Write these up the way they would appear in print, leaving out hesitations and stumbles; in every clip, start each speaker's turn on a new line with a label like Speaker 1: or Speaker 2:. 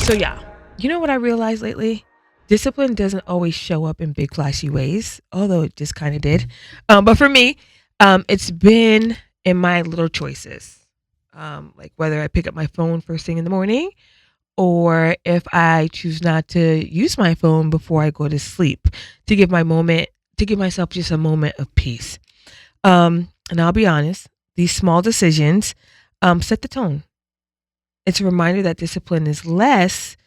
Speaker 1: So yeah, you know what I realized lately? Discipline doesn't always show up in big flashy ways, although it just kind of did. But for me, it's been in my little choices, like whether I pick up my phone first thing in the morning, or if I choose not to use my phone before I go to sleep to give myself just a moment of peace. And I'll be honest, these small decisions set the tone. It's a reminder that discipline is less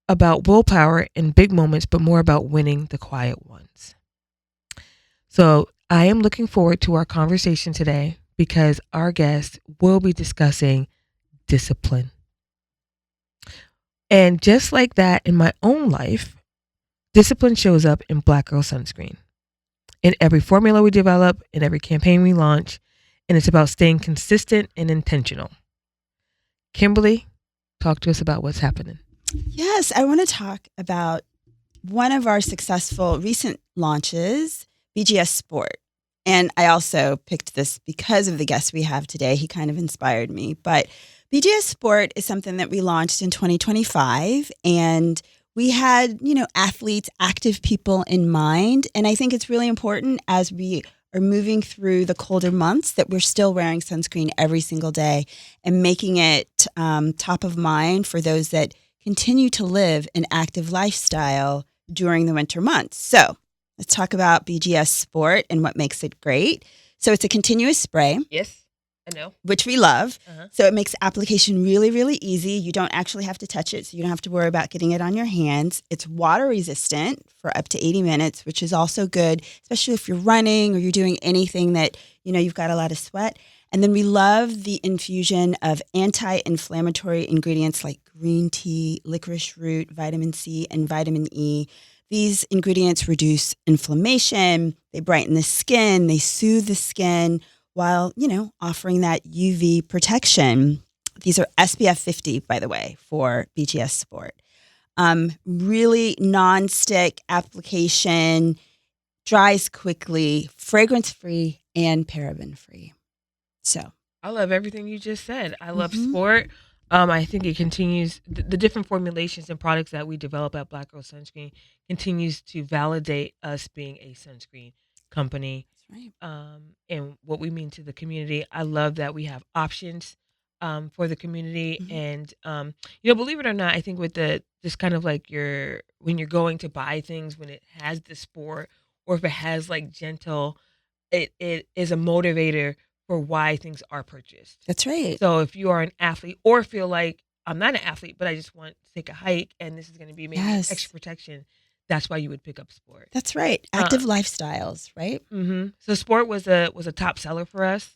Speaker 1: about willpower in big moments, but more about winning the quiet ones. So I am looking forward to our conversation today because our guest will be discussing discipline. And just like that in my own life, discipline shows up in Black Girl Sunscreen. In every formula we develop, in every campaign we launch, and it's about staying consistent and intentional. Kimberly, talk to us about what's happening.
Speaker 2: Yes, I want to talk about one of our successful recent launches, BGS Sport. And I also picked this because of the guest we have today. He kind of inspired me. But BGS Sport is something that we launched in 2025. And we had, athletes, active people in mind. And I think it's really important as we are moving through the colder months that we're still wearing sunscreen every single day and making it top of mind for those that continue to live an active lifestyle during the winter months. So let's talk about BGS Sport and what makes it great. So it's a continuous spray.
Speaker 1: Yes, I know.
Speaker 2: Which we love.
Speaker 1: Uh-huh.
Speaker 2: So it makes application really, really easy. You don't actually have to touch it, so you don't have to worry about getting it on your hands. It's water resistant for up to 80 minutes, which is also good, especially if you're running or you're doing anything that, you've got a lot of sweat. And then we love the infusion of anti-inflammatory ingredients like green tea, licorice root, vitamin C, and vitamin E. These ingredients reduce inflammation, they brighten the skin, they soothe the skin while, offering that UV protection. These are SPF 50, by the way, for BGS Sport. Really non-stick application, dries quickly, fragrance-free, and paraben-free. So
Speaker 1: I love everything you just said. I love sport. I think it continues the different formulations and products that we develop at Black Girl Sunscreen continues to validate us being a sunscreen company.
Speaker 2: That's right.
Speaker 1: And what we mean to the community. I love that we have options for the community, and believe it or not, I think with the just kind of like when you're going to buy things, when it has the sport or if it has like gentle, it is a motivator for why things are purchased.
Speaker 2: That's right.
Speaker 1: So if you are an athlete or feel like I'm not an athlete, but I just want to take a hike and this is going to be maybe extra protection, that's why you would pick up sport.
Speaker 2: That's right. Active lifestyles, right?
Speaker 1: Mm-hmm. So sport was a top seller for us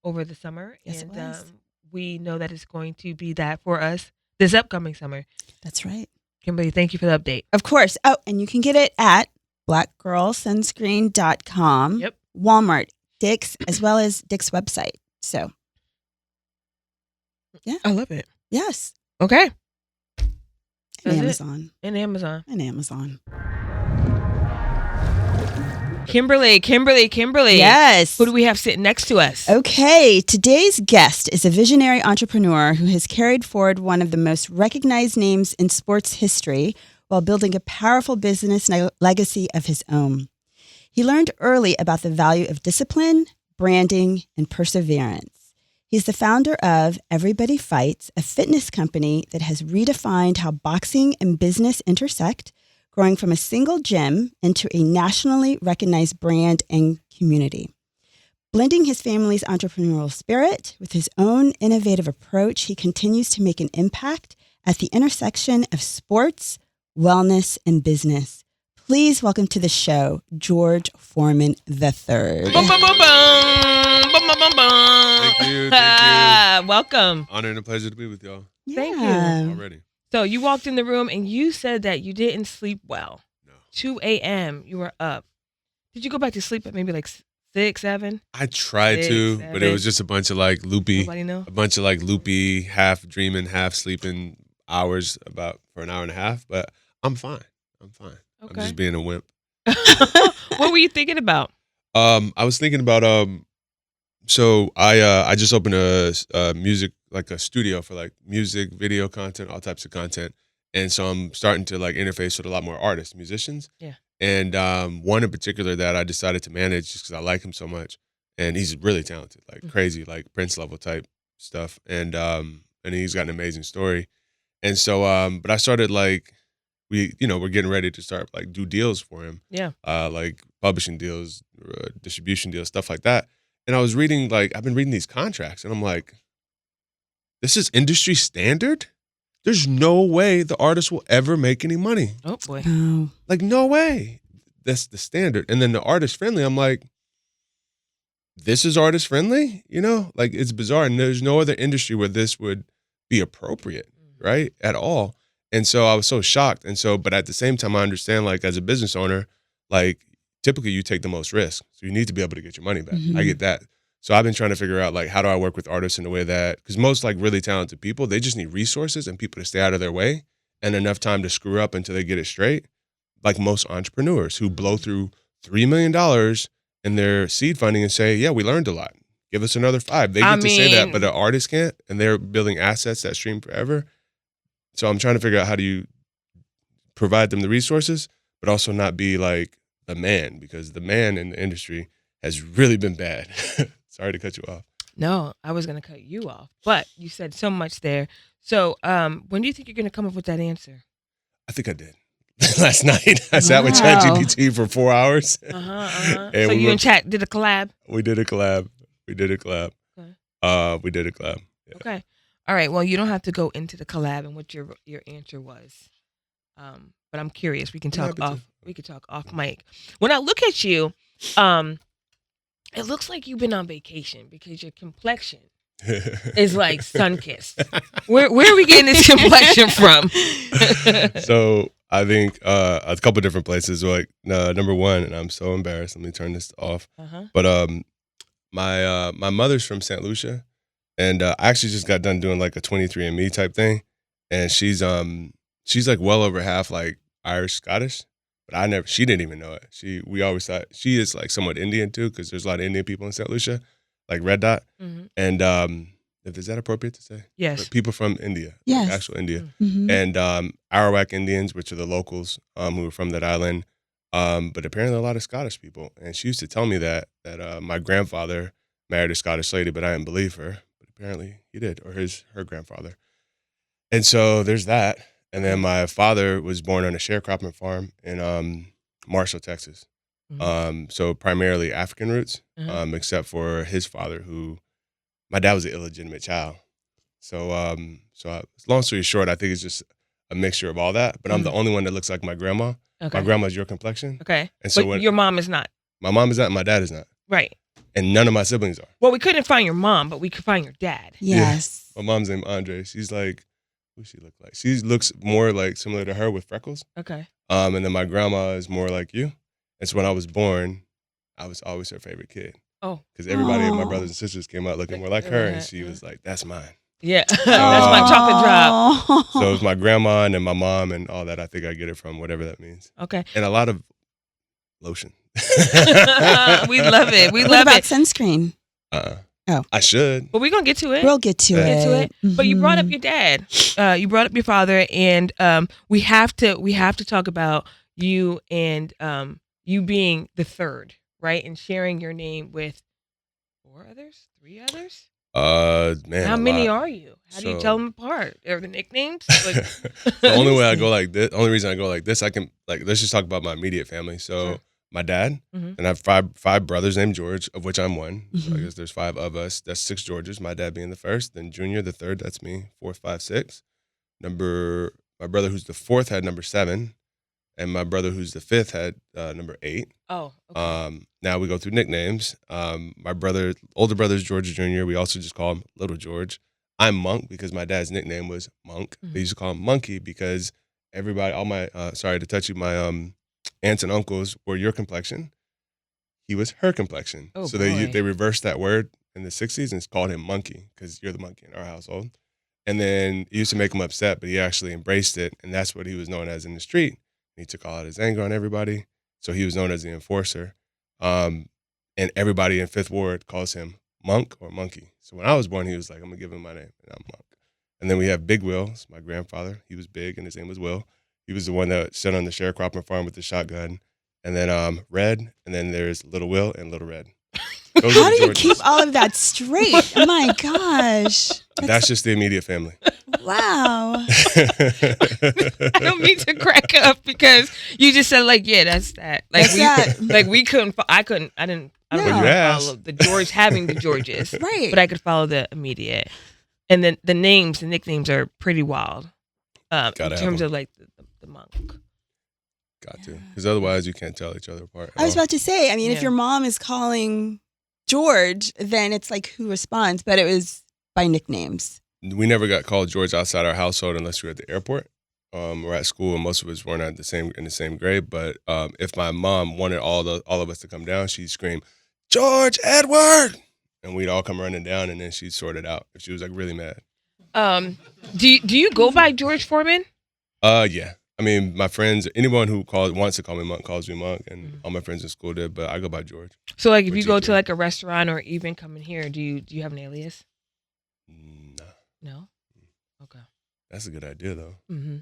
Speaker 1: over the summer.
Speaker 2: Yes,
Speaker 1: and
Speaker 2: it was.
Speaker 1: We know that it's going to be that for us this upcoming summer.
Speaker 2: That's right.
Speaker 1: Kimberly, thank you for the update.
Speaker 2: Of course. Oh, and you can get it at blackgirlsunscreen.com.
Speaker 1: Yep.
Speaker 2: Walmart, Dick's, as well as Dick's website. So, yeah.
Speaker 1: I love it.
Speaker 2: Yes.
Speaker 1: Okay.
Speaker 2: And Amazon.
Speaker 1: And Amazon.
Speaker 2: And Amazon.
Speaker 1: Kimberly.
Speaker 2: Yes.
Speaker 1: Who do we have sitting next to us?
Speaker 2: Okay. Today's guest is a visionary entrepreneur who has carried forward one of the most recognized names in sports history while building a powerful business legacy of his own. He learned early about the value of discipline, branding, and perseverance. He's the founder of Everybody Fights, a fitness company that has redefined how boxing and business intersect, growing from a single gym into a nationally recognized brand and community. Blending his family's entrepreneurial spirit with his own innovative approach, he continues to make an impact at the intersection of sports, wellness, and business. Please welcome to the show, George Foreman III.
Speaker 1: Bum, bum, bum, bum. Bum, bum, bum, bum.
Speaker 3: Thank you.
Speaker 1: Welcome.
Speaker 3: Honor and a pleasure to be with y'all.
Speaker 1: Thank you.
Speaker 3: Already.
Speaker 1: So you walked in the room and you said that you didn't sleep well.
Speaker 3: No.
Speaker 1: 2 a.m. you were up. Did you go back to sleep at maybe like 6, 7?
Speaker 3: I tried to, but it was just a bunch of like loopy, half dreaming, half sleeping hours for an hour and a half. But I'm fine.
Speaker 1: Okay.
Speaker 3: I'm just being a wimp.
Speaker 1: What were you thinking about?
Speaker 3: I was thinking about so I just opened a music like a studio for like music, video content, all types of content. And so I'm starting to like interface with a lot more artists, musicians.
Speaker 1: Yeah.
Speaker 3: And one in particular that I decided to manage just because I like him so much. And he's really talented, like crazy, like Prince level type stuff. And he's got an amazing story. And so, but I started like, we're getting ready to start like do deals for him.
Speaker 1: Yeah.
Speaker 3: Like publishing deals, distribution deals, stuff like that. And I was reading, like, I've been reading these contracts and I'm like, this is industry standard? There's no way the artist will ever make any money.
Speaker 1: Oh boy.
Speaker 2: Oh.
Speaker 3: Like, no way. That's the standard. And then the artist friendly, I'm like, this is artist friendly? You know, like it's bizarre. And there's no other industry where this would be appropriate, right? At all. And so I was so shocked. And so, but at the same time, I understand, like, as a business owner, like, typically you take the most risk. So you need to be able to get your money back. I get that. So I've been trying to figure out, like, how do I work with artists in a way that, because most, like, really talented people, they just need resources and people to stay out of their way and enough time to screw up until they get it straight. Like most entrepreneurs who blow through $3 million in their seed funding and say, yeah, we learned a lot. Give us another 5. They get to say that, but an artist can't, and they're building assets that stream forever. So I'm trying to figure out how do you provide them the resources, but also not be like the man, because the man in the industry has really been bad. Sorry to cut you off.
Speaker 1: No, I was going to cut you off, but you said so much there. So when do you think you're going to come up with that answer?
Speaker 3: I think I did. Last night, I sat with ChatGPT for 4 hours.
Speaker 1: So you and Chat did a collab?
Speaker 3: We did a collab.
Speaker 1: Okay.
Speaker 3: We did a collab. Yeah.
Speaker 1: Okay. All right. Well, you don't have to go into the collab and what your answer was. But I'm curious. We can talk off. We could talk off mic. When I look at you, it looks like you've been on vacation because your complexion is like sun-kissed. Where are we getting this complexion from?
Speaker 3: So I think a couple different places. Like number one, and I'm so embarrassed. Let me turn this off. But my mother's from St. Lucia, and I actually just got done doing like a 23andMe type thing, and she's like well over half like Irish Scottish. But she didn't even know it. We always thought she is like somewhat Indian too, because there's a lot of Indian people in St. Lucia, like Red Dot. And is that appropriate to say?
Speaker 1: Yes.
Speaker 3: But people from India,
Speaker 2: yes,
Speaker 3: like actual India, and Arawak Indians, which are the locals who are from that island. But apparently a lot of Scottish people. And she used to tell me that my grandfather married a Scottish lady, but I didn't believe her. But apparently he did, or her grandfather. And so there's that. And then my father was born on a sharecropping farm in Marshall, Texas. So primarily African roots, except for his father, who my dad was an illegitimate child. So long story short, I think it's just a mixture of all that. But I'm the only one that looks like my grandma. Okay. My grandma's your complexion.
Speaker 1: Okay.
Speaker 3: And so
Speaker 1: but your mom is not.
Speaker 3: My mom is not, and my dad is not.
Speaker 1: Right.
Speaker 3: And none of my siblings are.
Speaker 1: Well, we couldn't find your mom, but we could find your dad.
Speaker 2: Yes.
Speaker 3: Yeah. My mom's named Andre. She's like, who she look like? She looks more like similar to her with freckles.
Speaker 1: Okay.
Speaker 3: And then my grandma is more like you. And so when I was born, I was always her favorite kid.
Speaker 1: Oh.
Speaker 3: Because everybody, my brothers and sisters, came out looking more like her, and she was like, that's mine.
Speaker 1: Yeah. That's my chocolate drop.
Speaker 3: So it was my grandma and then my mom and all that. I think I get it from, whatever that means.
Speaker 1: Okay.
Speaker 3: And a lot of lotion.
Speaker 1: We love it. We
Speaker 2: what
Speaker 1: love
Speaker 2: about
Speaker 1: it.
Speaker 2: Sunscreen?
Speaker 3: Oh, I should.
Speaker 1: But we're gonna get to it.
Speaker 2: We'll get to it.
Speaker 1: But you brought up your dad. You brought up your father, and we have to talk about you and you being the third, right, and sharing your name with 3 others.
Speaker 3: Man,
Speaker 1: how many are you? How do you tell them apart? Are the nicknames? Like,
Speaker 3: the only way I go like this, only reason I go like this, I can let's just talk about my immediate family. So. Sure. My dad, and I have five brothers named George, of which I'm one. So I guess there's 5 of us. That's 6 Georges, my dad being the first. Then Junior, the third, that's me. 4, 5, 6. My brother who's the 4th had number 7. And my brother who's the 5th had number 8.
Speaker 1: Oh, okay.
Speaker 3: Now we go through nicknames. My older brother is George Jr. We also just call him Little George. I'm Monk because my dad's nickname was Monk. They used to call him Monkey because everybody, all my, sorry to touch you, my aunts and uncles were your complexion. He was her complexion. Oh, so they reversed that word in the 60s and it's called him Monkey because you're the monkey in our household. And then it used to make him upset, but he actually embraced it. And that's what he was known as in the street. He took all of his anger on everybody. So he was known as the enforcer. And everybody in 5th Ward calls him Monk or Monkey. So when I was born, he was like, I'm going to give him my name, and I'm Monk. And then we have Big Will. It's my grandfather. He was big, and his name was Will. He was the one that sat on the sharecropping farm with the shotgun. And then Red, and then there's Little Will and Little Red. Those
Speaker 2: How
Speaker 3: are
Speaker 2: do
Speaker 3: the
Speaker 2: you
Speaker 3: Georges.
Speaker 2: keep all of that straight? Oh my gosh.
Speaker 3: That's just the immediate family.
Speaker 2: Wow.
Speaker 1: I don't mean to crack up because you just said like, yeah, that's that. Like
Speaker 2: That's that.
Speaker 1: like we couldn't. I couldn't. I don't
Speaker 2: No.
Speaker 1: know
Speaker 3: You
Speaker 1: how to
Speaker 3: asked.
Speaker 1: follow the George having the Georges,
Speaker 2: Right.
Speaker 1: but I could follow the immediate. And then the names, the nicknames are pretty wild. In
Speaker 3: Gotta have
Speaker 1: terms
Speaker 3: them.
Speaker 1: of like the monk.
Speaker 3: Got to. Because otherwise you can't tell each other apart. at
Speaker 2: I was
Speaker 3: all.
Speaker 2: about to say, I mean, if
Speaker 1: Yeah.
Speaker 2: your mom is calling George, then it's like who responds, but it was by nicknames.
Speaker 3: We never got called George outside our household unless we were at the airport or at school, and most of us weren't in the same grade. But if my mom wanted all of us to come down, she'd scream, "George Edward!" and we'd all come running down, and then she'd sort it out if she was like really mad.
Speaker 1: Do you go by George Foreman?
Speaker 3: Yeah. I mean, my friends, anyone who wants to call me Monk calls me Monk, and all my friends in school did. But I go by George.
Speaker 1: So like if
Speaker 3: Or
Speaker 1: you go
Speaker 3: GJ.
Speaker 1: to like a restaurant or even coming here, do you have an alias?
Speaker 3: Nah,
Speaker 1: No. Okay.
Speaker 3: that's a good idea though.
Speaker 1: Mm-hmm.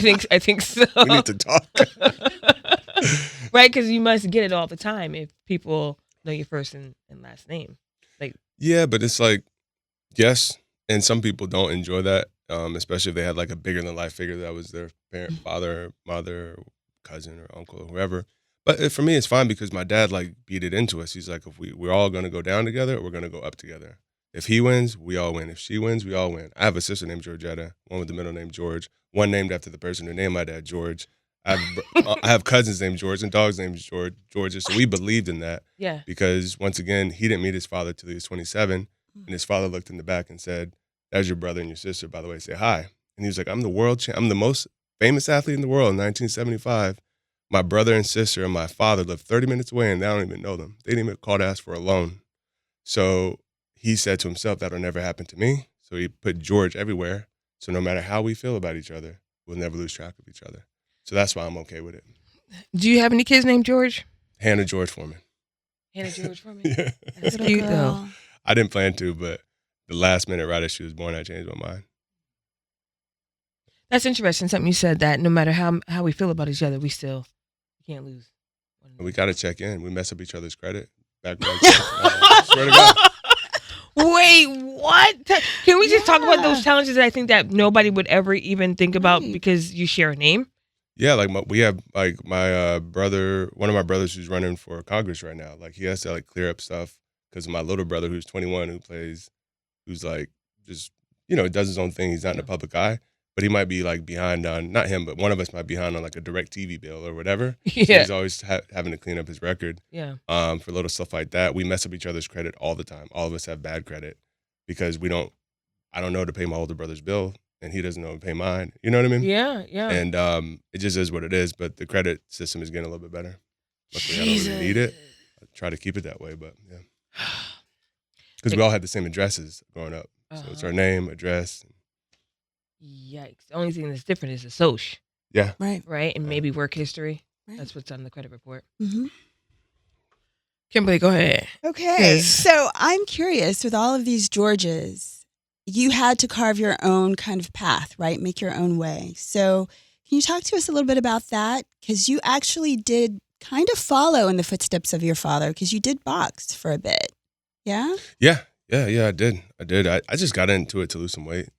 Speaker 3: we
Speaker 1: I think so.
Speaker 3: need to talk.
Speaker 1: Right, because you must get it all the time if people know your first and last name.
Speaker 3: Yeah, but it's like, yes, and some people don't enjoy that, especially if they had like a bigger than life figure that was their parent, father, mother, cousin, or uncle, or whoever. But for me, it's fine because my dad like beat it into us. He's like, if we're all gonna go down together, or we're gonna go up together. If he wins, we all win. If she wins, we all win. I have a sister named Georgetta, one with the middle name George, one named after the person who named my dad George. I have cousins named George and dogs named Georgia. So we believed in that
Speaker 1: Yeah.
Speaker 3: because once again, he didn't meet his father till he was 27, and his father looked in the back and said, "That's your brother and your sister. By the way, say hi." And he was like, "I'm I'm the most famous athlete in the world in 1975. My brother and sister and my father live 30 minutes away, and they don't even know them. They didn't even call to ask for a loan." So he said to himself, "That'll never happen to me." So he put George everywhere. So no matter how we feel about each other, we'll never lose track of each other. So that's why I'm okay with it.
Speaker 1: Do you have any kids named George?
Speaker 3: Hannah George Foreman.
Speaker 1: Hannah George for me.
Speaker 3: Yeah.
Speaker 1: That's
Speaker 2: Little
Speaker 1: cute though.
Speaker 2: girl.
Speaker 3: I didn't plan to, but the last minute right as she was born, I changed my mind.
Speaker 1: That's interesting. Something you said that no matter how we feel about each other, we still can't lose.
Speaker 3: And we got to check in. We mess up each other's credit. Background check. Swear to God.
Speaker 1: Wait, what? Can we just talk about
Speaker 2: Yeah.
Speaker 1: those challenges that I think that nobody would ever even think about
Speaker 2: Right.
Speaker 1: because you share a name?
Speaker 3: Yeah, like we have like my brother, one of my brothers who's running for Congress right now. Like he has to like clear up stuff because my little brother who's 21 who's like just does his own thing. He's not in the public eye, but he might be like behind on not him, but one of us might be behind on like a direct TV bill or whatever. So
Speaker 1: Yeah.
Speaker 3: he's always having to clean up his record.
Speaker 1: Yeah.
Speaker 3: For little stuff like that. We mess up each other's credit all the time. All of us have bad credit because I don't know to pay my older brother's bill and he doesn't know to pay mine. You know what I mean?
Speaker 1: Yeah. Yeah.
Speaker 3: And it just is what it is. But the credit system is getting a little bit better. Luckily, I don't really need it. I try to keep it that way, but yeah. Because we all had the same addresses growing up. So it's our name, address.
Speaker 1: Yikes. The only thing that's different is the social,
Speaker 3: Yeah.
Speaker 2: Right.
Speaker 1: right? And
Speaker 3: Yeah.
Speaker 1: maybe work history.
Speaker 2: Right.
Speaker 1: That's what's on the credit report.
Speaker 2: Mm-hmm.
Speaker 1: Kimberly, go ahead.
Speaker 2: Okay.
Speaker 1: Yes.
Speaker 2: So I'm curious with all of these Georges, you had to carve your own kind of path, right? Make your own way. So can you talk to us a little bit about that? Because you actually did kind of follow in the footsteps of your father because you did box for a bit. Yeah?
Speaker 3: Yeah. I did. I just got into it to lose some weight.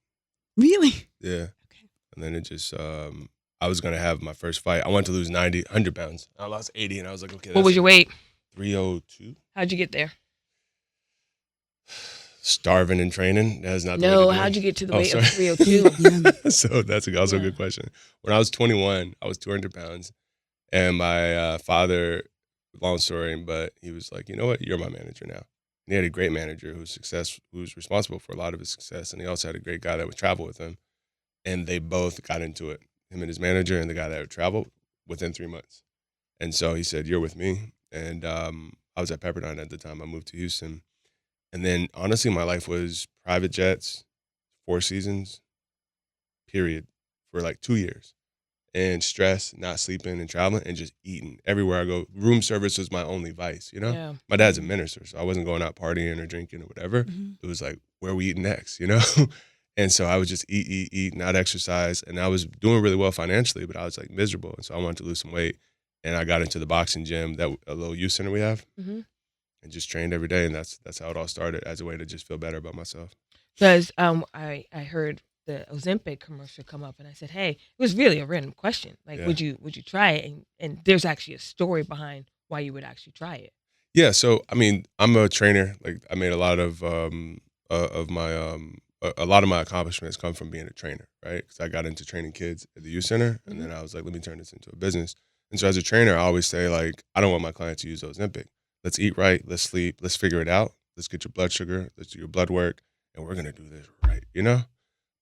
Speaker 2: Really?
Speaker 3: Yeah.
Speaker 2: Okay.
Speaker 3: And then it just, I was going to have my first fight. I wanted to lose 100 pounds. I lost 80 and I was like, okay.
Speaker 1: What was your weight?
Speaker 3: 302.
Speaker 1: How'd you get there?
Speaker 3: Starving and training. That is not the way
Speaker 1: No,
Speaker 3: to do
Speaker 1: how'd
Speaker 3: it.
Speaker 1: you get to the
Speaker 3: Oh,
Speaker 1: weight of
Speaker 3: sorry.
Speaker 1: 302?
Speaker 3: So that's also a
Speaker 1: Yeah.
Speaker 3: good question. When I was 21, I was 200 pounds. And my father, long story, but he was like, you know what? You're my manager now. And he had a great manager who was responsible for a lot of his success. And he also had a great guy that would travel with him. And they both got into it, him and his manager and the guy that would travel within 3 months. And so he said, you're with me. And I was at Pepperdine at the time. I moved to Houston. And then honestly, my life was private jets, 4 seasons, period, for like 2 years. and stress, not sleeping and traveling, and just eating everywhere I go. Room service was my only vice, you know?
Speaker 1: Yeah.
Speaker 3: My dad's a minister, so I wasn't going out partying or drinking or whatever.
Speaker 2: Mhm.
Speaker 3: It was like, where are we eating next, you know? And so I would just eat, not exercise. And I was doing really well financially, but I was like miserable. And so I wanted to lose some weight. And I got into the boxing gym, that a little youth center we have,
Speaker 1: Mm-hmm.
Speaker 3: and just trained every day. And that's how it all started, as a way to just feel better about myself.
Speaker 1: Because I heard the Ozempic commercial come up, and I said, "Hey," it was really a random question. Like,
Speaker 3: Yeah.
Speaker 1: would you try it? And there's actually a story behind why you would actually try it.
Speaker 3: Yeah, so I mean, I'm a trainer. Like, I made a lot of my a lot of my accomplishments come from being a trainer, right? Because I got into training kids at the youth center, and then I was like, let me turn this into a business. And so as a trainer, I always say, like, I don't want my clients to use Ozempic. Let's eat right. Let's sleep. Let's figure it out. Let's get your blood sugar. Let's do your blood work, and we're gonna do this right, you know?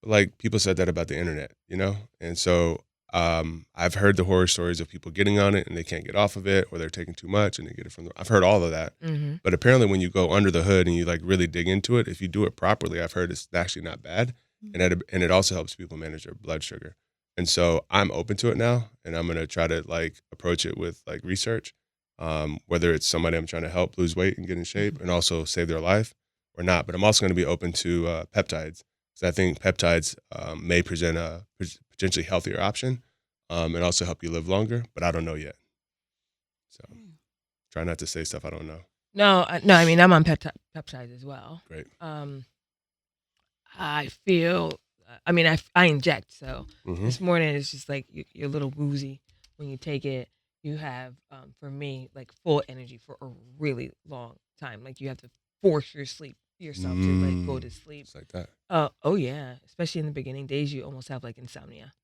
Speaker 3: But like, people said that about the internet, you know? And so I've heard the horror stories of people getting on it and they can't get off of it, or they're taking too much and they get it from I've heard all of that.
Speaker 1: Mm-hmm.
Speaker 3: But apparently when you go under the hood and you like really dig into it, if you do it properly, I've heard it's actually not bad. And it also helps people manage their blood sugar. And so I'm open to it now, and I'm going to try to like approach it with like research, whether it's somebody I'm trying to help lose weight and get in shape and also save their life or not. But I'm also going to be open to peptides. So I think peptides may present a potentially healthier option, and also help you live longer, but I don't know yet. So try not to say stuff I don't know.
Speaker 1: No. I mean, I'm on peptides as well.
Speaker 3: Great.
Speaker 1: I feel. I mean, I inject. So
Speaker 3: Mhm.
Speaker 1: this morning it's just like you're a little woozy when you take it. You have, for me, like full energy for a really long time. Like you have to force yourself to like go to sleep.
Speaker 3: It's like that.
Speaker 1: Oh yeah, especially in the beginning days, you almost have like insomnia.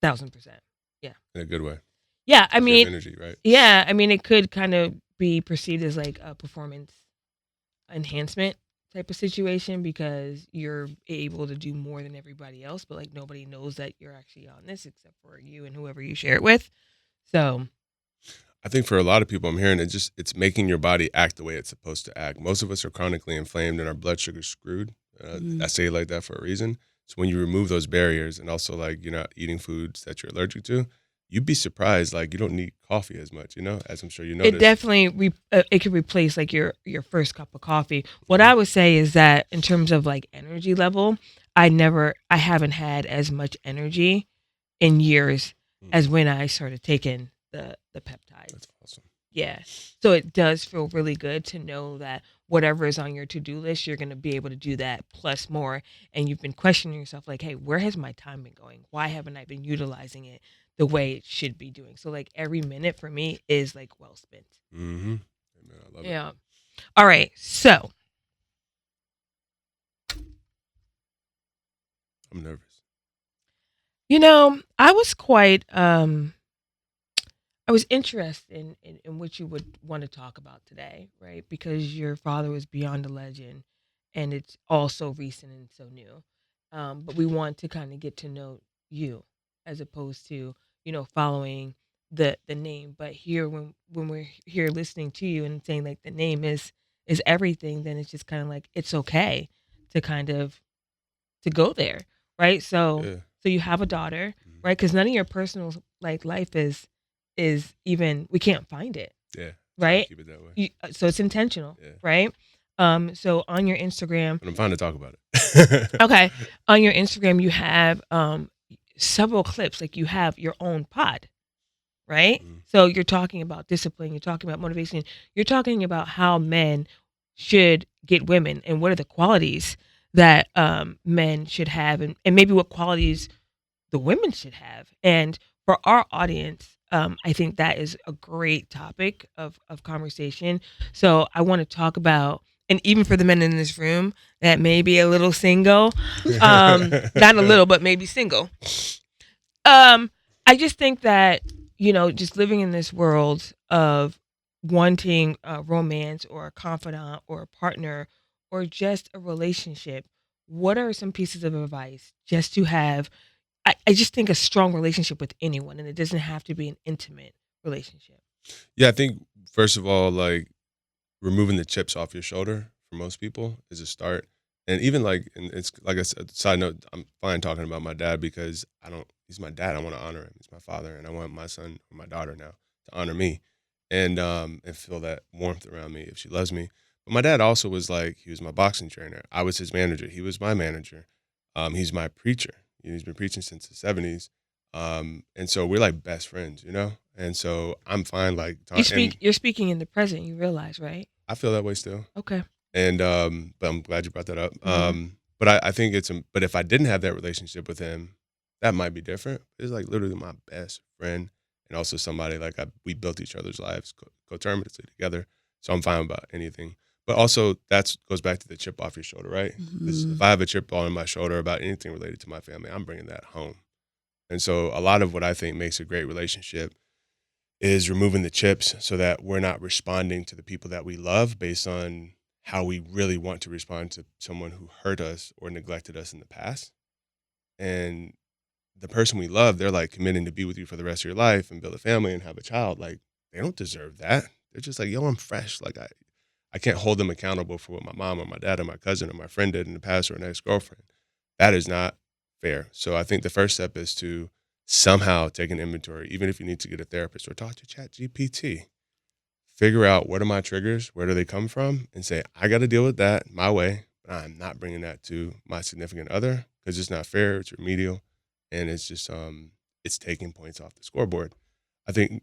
Speaker 1: 1,000%. Yeah.
Speaker 3: In a good way.
Speaker 1: Yeah, I
Speaker 3: You have
Speaker 1: mean,
Speaker 3: energy, right?
Speaker 1: yeah, I mean, it could kind of be perceived as like a performance enhancement type of situation because you're able to do more than everybody else, but like nobody knows that you're actually on this except for you and whoever you share it with. So
Speaker 3: I think for a lot of people, I'm hearing it's making your body act the way it's supposed to act. Most of us are chronically inflamed and our blood sugar's screwed. I say it like that for a reason. So when you remove those barriers and also like you're not eating foods that you're allergic to, you'd be surprised. Like you don't need coffee as much, you know, as I'm sure you noticed.
Speaker 1: it definitely it could replace like your first cup of coffee. What I would say is that in terms of like energy level, I haven't had as much energy in years as when I started taking the peptides.
Speaker 3: That's awesome.
Speaker 1: Yeah. So it does feel really good to know that whatever is on your to-do list, you're going to be able to do that plus more. And you've been questioning yourself like, hey, where has my time been going? Why haven't I been utilizing it the way it should be doing? So like every minute for me is like well spent.
Speaker 3: Mm-hmm. Amen. I love it.
Speaker 1: Yeah. All right. So
Speaker 3: I'm nervous.
Speaker 1: I was quite I was interested in what you would want to talk about today, right? Because your father was beyond a legend, and it's all so recent and so new. But we want to kind of get to know you, as opposed to following the name. But here, when we're here listening to you and saying like the name is everything, then it's just kind of like it's okay to kind of to go there, right? So
Speaker 3: Yeah.
Speaker 1: so you have a daughter, right? Because none of your personal like life is even we can't find it,
Speaker 3: Yeah.
Speaker 1: right?
Speaker 3: Keep it that way.
Speaker 1: So it's intentional,
Speaker 3: Yeah.
Speaker 1: right? So on your Instagram,
Speaker 3: But I'm fine to talk about it.
Speaker 1: okay, on your Instagram you have several clips, like you have your own pod, right? So you're talking about discipline, you're talking about motivation, you're talking about how men should get women and what are the qualities that men should have, and maybe what qualities the women should have. And for our audience, I think that is a great topic of conversation. So I want to talk about, and even for the men in this room that may be a little single, not a little, but maybe single. I just think that, just living in this world of wanting a romance or a confidant or a partner or just a relationship, what are some pieces of advice just to have, I just think a strong relationship with anyone, and it doesn't have to be an intimate relationship.
Speaker 3: Yeah, I think first of all, like removing the chips off your shoulder for most people is a start. And even like, and it's like I said, side note, I'm fine talking about my dad because he's my dad. I want to honor him. He's my father. And I want my son or my daughter now to honor me and feel that warmth around me if she loves me. But my dad also was like, he was my boxing trainer. I was his manager. He was my manager. He's my preacher. He's been preaching since the 70s. And so we're like best friends, you know? And so I'm fine. Like,
Speaker 1: you're speaking in the present, you realize, right?
Speaker 3: I feel that way still.
Speaker 1: Okay.
Speaker 3: And, but I'm glad you brought that up.
Speaker 1: Mm-hmm.
Speaker 3: But I think but if I didn't have that relationship with him, that might be different. It's like literally my best friend and also somebody like we built each other's lives coterminously together. So I'm fine about anything. But also that goes back to the chip off your shoulder, right? Because if I have a chip on my shoulder about anything related to my family, I'm bringing that home. And so a lot of what I think makes a great relationship is removing the chips so that we're not responding to the people that we love based on how we really want to respond to someone who hurt us or neglected us in the past. And the person we love, they're like committing to be with you for the rest of your life and build a family and have a child. Like, they don't deserve that. They're just like, yo, I'm fresh. Like, I can't hold them accountable for what my mom or my dad or my cousin or my friend did in the past or an ex-girlfriend. That is not fair. So I think the first step is to somehow take an inventory, even if you need to get a therapist or talk to ChatGPT. Figure out what are my triggers, where do they come from, and say, I got to deal with that my way, but I'm not bringing that to my significant other because it's not fair, it's remedial, and it's just, it's taking points off the scoreboard. I think,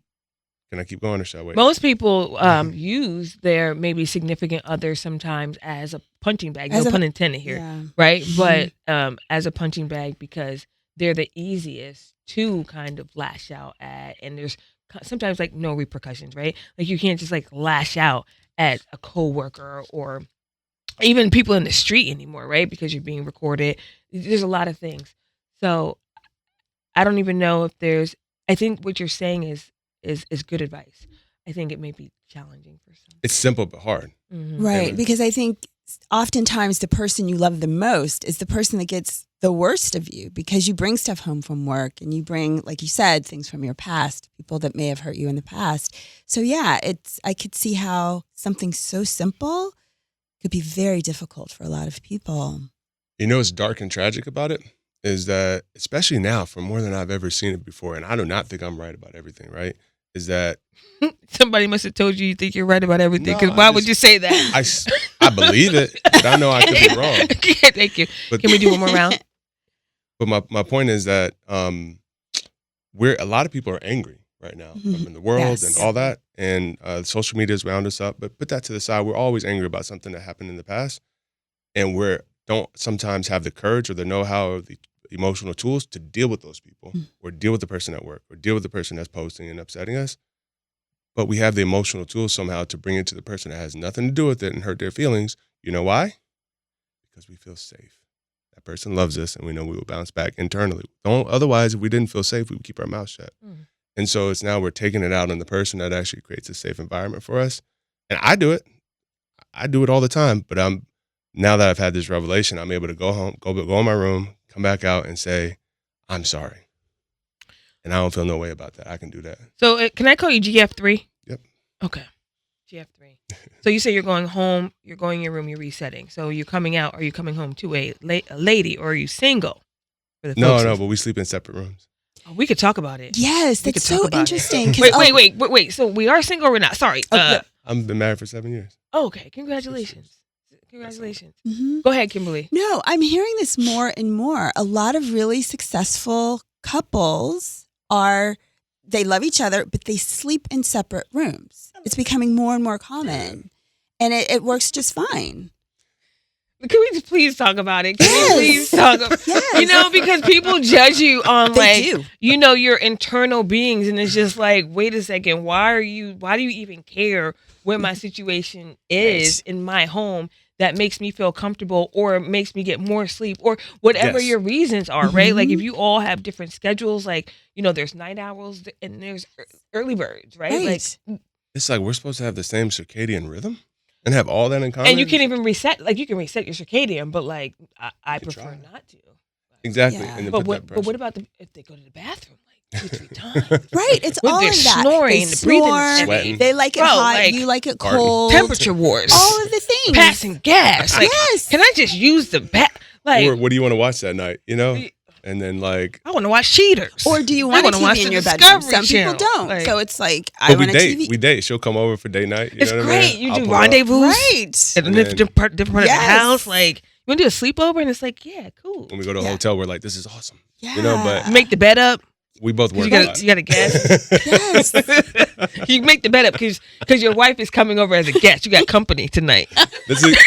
Speaker 3: can I keep going or shall I wait?
Speaker 1: Most people use their maybe significant other sometimes as a punching bag, no pun intended here, right? But as a punching bag because they're the easiest to kind of lash out at, and there's sometimes like no repercussions, right? Like you can't just like lash out at a coworker or even people in the street anymore, right? Because you're being recorded. There's a lot of things. So I don't even know if I think what you're saying is good advice. I think it may be challenging for some.
Speaker 3: It's simple but hard.
Speaker 2: Mm-hmm. Right, because I think oftentimes the person you love the most is the person that gets the worst of you because you bring stuff home from work and you bring, like you said, things from your past, people that may have hurt you in the past. So yeah, I could see how something so simple could be very difficult for a lot of people.
Speaker 3: You know what's dark and tragic about it is that, especially now, for more than I've ever seen it before, and I do not think I'm right about everything, right? Is that
Speaker 1: somebody must have told you think you're right about everything? Because why would you say that?
Speaker 3: I believe it, but I know I could be wrong.
Speaker 1: Okay, thank you. But, can we do one more round?
Speaker 3: But my point is that a lot of people are angry right now in the world and all that, and social media has wound us up. But put that to the side. We're always angry about something that happened in the past, and we don't sometimes have the courage or the know-how or the emotional tools to deal with those people or deal with the person at work or deal with the person that's posting and upsetting us. But we have the emotional tools somehow to bring it to the person that has nothing to do with it and hurt their feelings. You know why? Because we feel safe. That person loves us and we know we will bounce back internally. Otherwise, if we didn't feel safe, we would keep our mouth shut. And so it's now we're taking it out on the person that actually creates a safe environment for us. And I do it. I do it all the time. But now that I've had this revelation, I'm able to go home, go in my room, come back out and say, I'm sorry. And I don't feel no way about that. I can do that.
Speaker 1: So can I call you GF3?
Speaker 3: Yep.
Speaker 1: Okay. GF3. So you say you're going home, you're going in your room, you're resetting. So you're coming out, are you coming home to a lady or are you single?
Speaker 3: No, but we sleep in separate rooms.
Speaker 1: Oh, we could talk about it.
Speaker 2: Yes, that's so interesting.
Speaker 1: Wait. So we are single or we're not? Sorry.
Speaker 3: I've been married for 7 years.
Speaker 1: Oh, okay. Congratulations. Mm-hmm. Go ahead, Kimberly.
Speaker 2: No, I'm hearing this more and more. A lot of really successful couples they love each other, but they sleep in separate rooms. It's becoming more and more common, and it works just fine.
Speaker 1: Can we just please talk about it? Can we please talk about it? Yes. Because people judge you on your internal beings, and it's just like, wait a second, why do you even care what my situation is in my home that makes me feel comfortable or makes me get more sleep or whatever your reasons are, right? Like if you all have different schedules, like, there's night owls and there's early birds, right? Like
Speaker 3: it's like we're supposed to have the same circadian rhythm and have all that in common.
Speaker 1: And you can even reset, like you can reset your circadian, but like I prefer not to.
Speaker 3: Exactly.
Speaker 1: Yeah. But what about if they go to the bathroom?
Speaker 2: Right. It's
Speaker 1: With
Speaker 2: all
Speaker 1: their
Speaker 2: of that.
Speaker 1: snoring,
Speaker 2: They
Speaker 1: the breathing
Speaker 2: snore.
Speaker 1: is heavy.
Speaker 3: Sweating.
Speaker 2: They like it
Speaker 1: Bro,
Speaker 2: hot.
Speaker 1: like,
Speaker 2: You like it
Speaker 3: farting.
Speaker 2: cold.
Speaker 1: Temperature wars.
Speaker 2: All of the things.
Speaker 1: Passing gas. Like,
Speaker 2: Yes.
Speaker 1: can I just use the back? Like,
Speaker 3: Or what do you want to watch that night? You know, and then like
Speaker 1: I want to watch Cheaters.
Speaker 2: Or do you
Speaker 1: I
Speaker 2: want a
Speaker 1: wanna watch
Speaker 2: TV in
Speaker 1: the
Speaker 2: your bedroom?
Speaker 1: Discovery
Speaker 2: Some people
Speaker 1: Channel.
Speaker 2: don't.
Speaker 1: Like,
Speaker 2: So it's like, I
Speaker 3: but we
Speaker 2: want a
Speaker 3: date.
Speaker 2: TV.
Speaker 3: We date. She'll come over for date night. You
Speaker 1: it's
Speaker 3: know what
Speaker 1: great.
Speaker 3: I mean?
Speaker 1: You
Speaker 3: I'll
Speaker 1: do
Speaker 3: pull up.
Speaker 1: rendezvous.
Speaker 2: Right.
Speaker 1: And
Speaker 3: And
Speaker 1: then
Speaker 3: then-
Speaker 1: different part of the
Speaker 2: Yes.
Speaker 1: house. Like, you want to do a sleepover? And it's like, yeah, cool.
Speaker 3: When we go to a
Speaker 2: Yeah.
Speaker 3: hotel, we're like, this is awesome.
Speaker 2: Yeah.
Speaker 3: You know, but
Speaker 1: You make the bed up.
Speaker 3: we both
Speaker 1: 'Cause
Speaker 3: work
Speaker 1: you
Speaker 3: a
Speaker 1: got
Speaker 3: lot.
Speaker 1: you got a guest.
Speaker 2: Yes.
Speaker 1: You make the bed up because your wife is coming over as a guest. You got company tonight.
Speaker 3: This is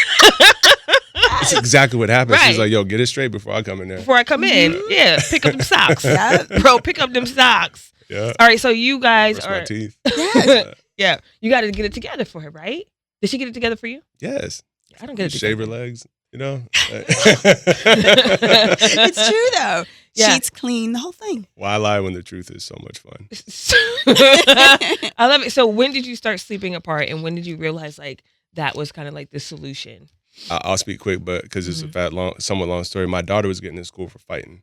Speaker 3: that's exactly what happened.
Speaker 1: Right.
Speaker 3: She's like, yo, get it straight before I come in there.
Speaker 1: Before I come in, yeah, pick up them socks.
Speaker 2: Yeah.
Speaker 1: Bro, pick up them socks.
Speaker 3: Yeah.
Speaker 1: All right, so you guys
Speaker 3: Brush my
Speaker 1: are,
Speaker 3: teeth.
Speaker 2: Yes.
Speaker 1: yeah, you got to get it together for her, right? Did she get it together for you?
Speaker 3: Yes.
Speaker 1: I don't get it
Speaker 3: Shave her
Speaker 1: together.
Speaker 3: legs, you know?
Speaker 2: It's true, though.
Speaker 1: Yeah.
Speaker 2: Sheets clean, the whole thing.
Speaker 3: Why lie when the truth is so much fun?
Speaker 1: I love it. So when did you start sleeping apart, and when did you realize like that was kind of like the solution?
Speaker 3: I'll speak quick, but because it's a somewhat long story. My daughter was getting in school for fighting.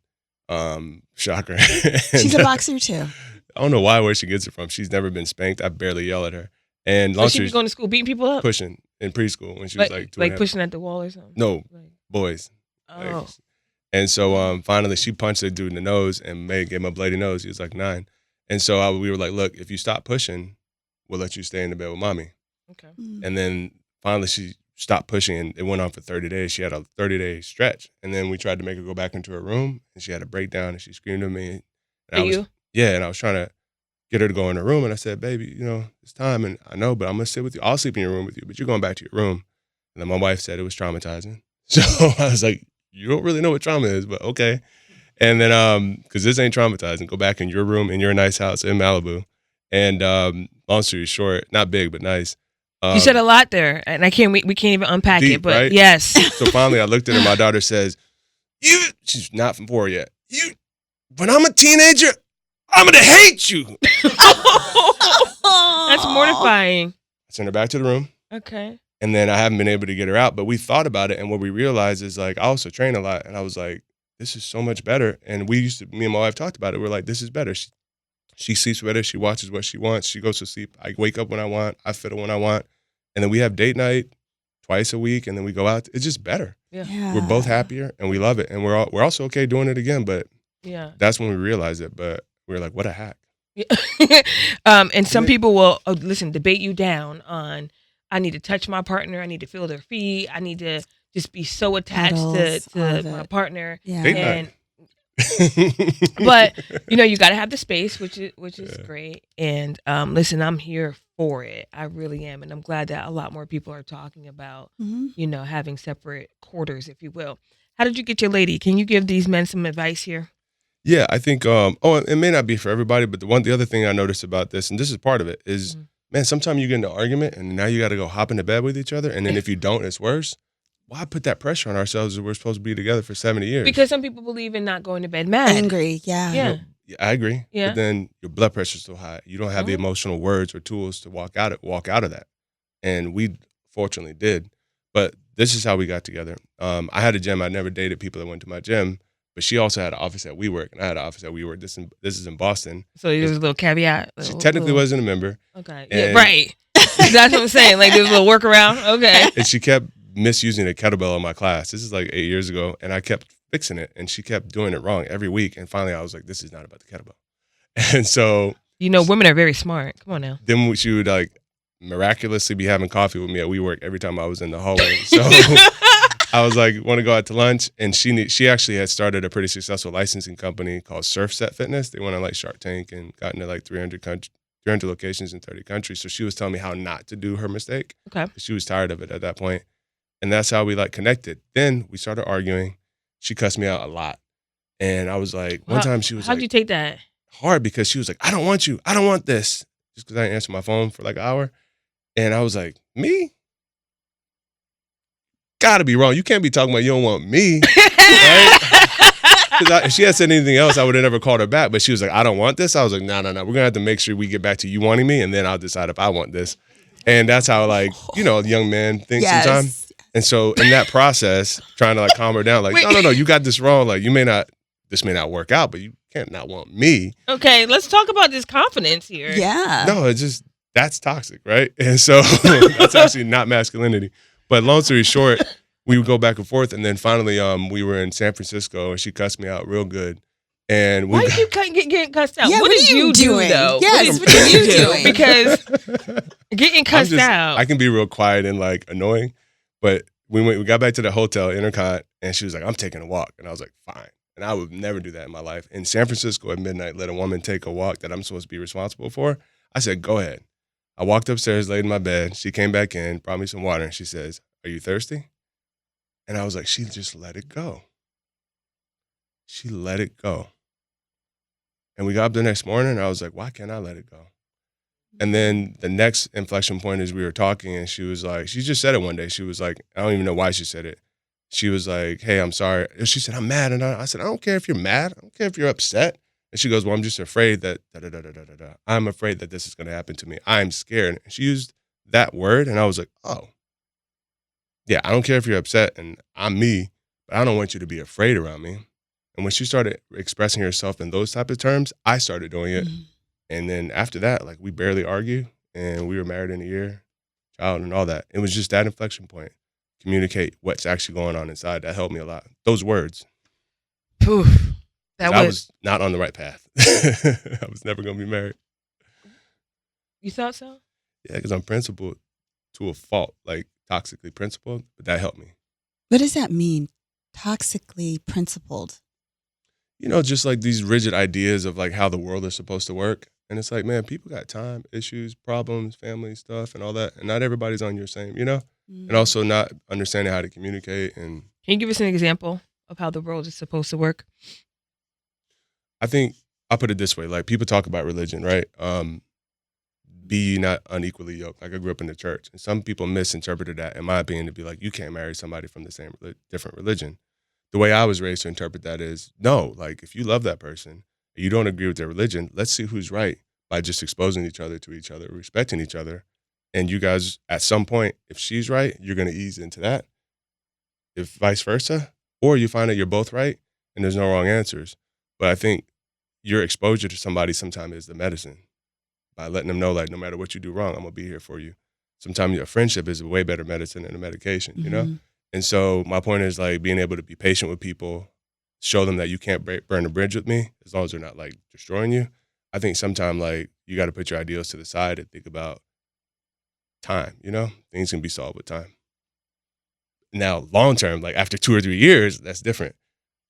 Speaker 3: Shocker.
Speaker 2: She's a boxer, too.
Speaker 3: I don't know where she gets it from. She's never been spanked. I barely yell at her. And long
Speaker 1: So she
Speaker 3: story
Speaker 1: was going to school beating people up,
Speaker 3: pushing in preschool when she was like 2.5.
Speaker 1: pushing at the wall or something.
Speaker 3: No,
Speaker 1: Like,
Speaker 3: boys. Like,
Speaker 1: oh,
Speaker 3: and so finally she punched the dude in the nose and gave him a bloody nose. He was like 9. And so we were like, look, if you stop pushing, we'll let you stay in the bed with mommy.
Speaker 1: okay.
Speaker 3: And then finally she stopped pushing, and it went on for 30 days. She had a 30-day stretch. And then we tried to make her go back into her room, and she had a breakdown, and she screamed at me. And and I was trying to get her to go in her room. And I said, baby, you know, it's time. And I know, but I'm going to sit with you. I'll sleep in your room with you, but you're going back to your room. And then my wife said it was traumatizing. So I was like, you don't really know what trauma is, but okay. And then, because this ain't traumatizing, go back in your room in your nice house in Malibu. And long story short, not big, but nice.
Speaker 1: You said a lot there, and we can't even unpack
Speaker 3: Deep,
Speaker 1: it. But
Speaker 3: right?
Speaker 1: yes,
Speaker 3: So finally I looked at her. My daughter says, she's not from 4 yet. When I'm a teenager, I'm going to hate you.
Speaker 1: that's mortifying.
Speaker 3: I sent her back to the room.
Speaker 1: Okay.
Speaker 3: And then I haven't been able to get her out, but we thought about it. And what we realized is like, I also train a lot. And I was like, this is so much better. And me and my wife talked about it. We're like, this is better. She sleeps better. She watches what she wants. She goes to sleep. I wake up when I want. I fiddle when I want. And then we have date night twice a week. And then we go out. It's just better.
Speaker 1: Yeah.
Speaker 3: We're both happier and we love it. And we're also okay doing it again. But
Speaker 1: Yeah.
Speaker 3: that's when we realized it. But we were like, what a hack.
Speaker 1: And some people will debate you down on, I need to touch my partner, I need to feel their feet, I need to just be so attached
Speaker 2: Cuddles, all
Speaker 1: to
Speaker 2: of
Speaker 1: my
Speaker 2: it.
Speaker 1: partner.
Speaker 2: Yeah.
Speaker 3: Date
Speaker 1: And
Speaker 3: night.
Speaker 1: but you got to have the space, which is great. And listen, I'm here for it. I really am, and I'm glad that a lot more people are talking about
Speaker 2: Mhm.
Speaker 1: having separate quarters, if you will. How did you get your lady? Can you give these men some advice here?
Speaker 3: Yeah, I think, it may not be for everybody, but the other thing I noticed about this, and this is part of it, is, man, sometimes you get into an argument and now you got to go hop into bed with each other. And then if you don't, it's worse. Why put that pressure on ourselves if we're supposed to be together for 70 years?
Speaker 1: Because some people believe in not going to bed mad.
Speaker 2: Angry, yeah.
Speaker 1: Yeah.
Speaker 3: Yeah, I agree.
Speaker 1: Yeah.
Speaker 3: But then your blood pressure's so high. You don't have the emotional words or tools to walk out of that. And we fortunately did. But this is how we got together. I had a gym. I never dated people that went to my gym. But she also had an office at WeWork, and I had an office at WeWork. This is in Boston.
Speaker 1: So there's a little caveat.
Speaker 3: She technically wasn't a member.
Speaker 1: Okay.
Speaker 3: And-
Speaker 1: Yeah, right. That's what I'm saying. Like there's a little workaround. Okay.
Speaker 3: And she kept misusing a kettlebell in my class. This is like 8 years ago, and I kept fixing it, and she kept doing it wrong every week. And finally, I was like, "This is not about the kettlebell." And so,
Speaker 1: Women are very smart. Come on now.
Speaker 3: then she would like miraculously be having coffee with me at WeWork every time I was in the hallway. So I was like, "Want to go out to lunch?" And she actually had started a pretty successful licensing company called Surf Set Fitness. They went on like Shark Tank and got into like 300 locations in 30 countries. So she was telling me how not to do her mistake.
Speaker 1: Okay.
Speaker 3: She was tired of it at that point. And that's how we like connected. Then we started arguing. She cussed me out a lot. And I was like, one time she was
Speaker 1: How'd
Speaker 3: like,
Speaker 1: you take that?
Speaker 3: hard because she was like, I don't want you. I don't want this. Just because I didn't answer my phone for like an hour. And I was like, me? Gotta be wrong. You can't be talking about you don't want me. Right? If she had said anything else, I would have never called her back. But she was like, I don't want this. I was like, no. We're going to have to make sure we get back to you wanting me. And then I'll decide if I want this. And that's how like, young men think sometimes. And so in that process, trying to like calm her down, like, no, you got this wrong. Like this may not work out, but you can't not want me.
Speaker 1: Okay, let's talk about this confidence here.
Speaker 2: Yeah.
Speaker 3: No, it's just, that's toxic, right? And so that's actually not masculinity. But long story short, we would go back and forth, and then finally, we were in San Francisco, and she cussed me out real good. And
Speaker 1: Why you getting cussed out?
Speaker 2: Yeah,
Speaker 1: what did you do
Speaker 2: doing?
Speaker 1: though?
Speaker 2: Yes, what are you doing?
Speaker 1: Because getting cussed out.
Speaker 3: I can be real quiet and like annoying, but we got back to the hotel, Intercont, and she was like, "I'm taking a walk," and I was like, "Fine." And I would never do that in my life. In San Francisco at midnight, let a woman take a walk that I'm supposed to be responsible for. I said, "Go ahead." I walked upstairs, laid in my bed. She came back in, brought me some water, and she says, "Are you thirsty?" And I was like, she just let it go. She let it go. And we got up the next morning, and I was like, why can't I let it go? And then the next inflection point is we were talking, and she was like, she just said it one day. She was like, I don't even know why she said it. She was like, hey, I'm sorry. And she said, I'm mad. And I said, I don't care if you're mad. I don't care if you're upset. And she goes, well, I'm just afraid that da-da-da-da-da-da. I'm afraid that this is going to happen to me. I'm scared. And she used that word, and I was like, oh. Yeah, I don't care if you're upset, and I'm me, but I don't want you to be afraid around me. And when she started expressing herself in those type of terms, I started doing it. Mm-hmm. And then after that, like, we barely argue, and we were married in a year, child, and all that. It was just that inflection point. Communicate what's actually going on inside. That helped me a lot. Those words.
Speaker 1: Oof.
Speaker 3: I was not on the right path. I was never going to be married.
Speaker 1: You thought so?
Speaker 3: Yeah, because I'm principled to a fault, like toxically principled, but that helped me.
Speaker 2: What does that mean? Toxically principled?
Speaker 3: You know, just like these rigid ideas of like how the world is supposed to work. And it's like, man, people got time, issues, problems, family stuff, and all that. And not everybody's on your same, you know? Mm-hmm. And also not understanding how to communicate. And
Speaker 1: can you give us an example of how the world is supposed to work?
Speaker 3: I think I'll put it this way. Like, people talk about religion, right? Be ye not unequally yoked. Like, I grew up in the church. And some people misinterpreted that, in my opinion, to be like, you can't marry somebody from the same different religion. The way I was raised to interpret that is, no, like, if you love that person, and you don't agree with their religion, let's see who's right by just exposing each other to each other, respecting each other. And you guys, at some point, if she's right, you're going to ease into that. If vice versa, or you find that you're both right and there's no wrong answers. But I think your exposure to somebody sometimes is the medicine, by letting them know, like, no matter what you do wrong, I'm going to be here for you. Sometimes a friendship is a way better medicine than a medication, you know? And so my point is, like, being able to be patient with people, show them that you can't burn a bridge with me as long as they're not, like, destroying you. I think sometimes, like, you got to put your ideals to the side and think about time, you know? Things can be solved with time. Now, long term, like, after 2 or 3 years, that's different.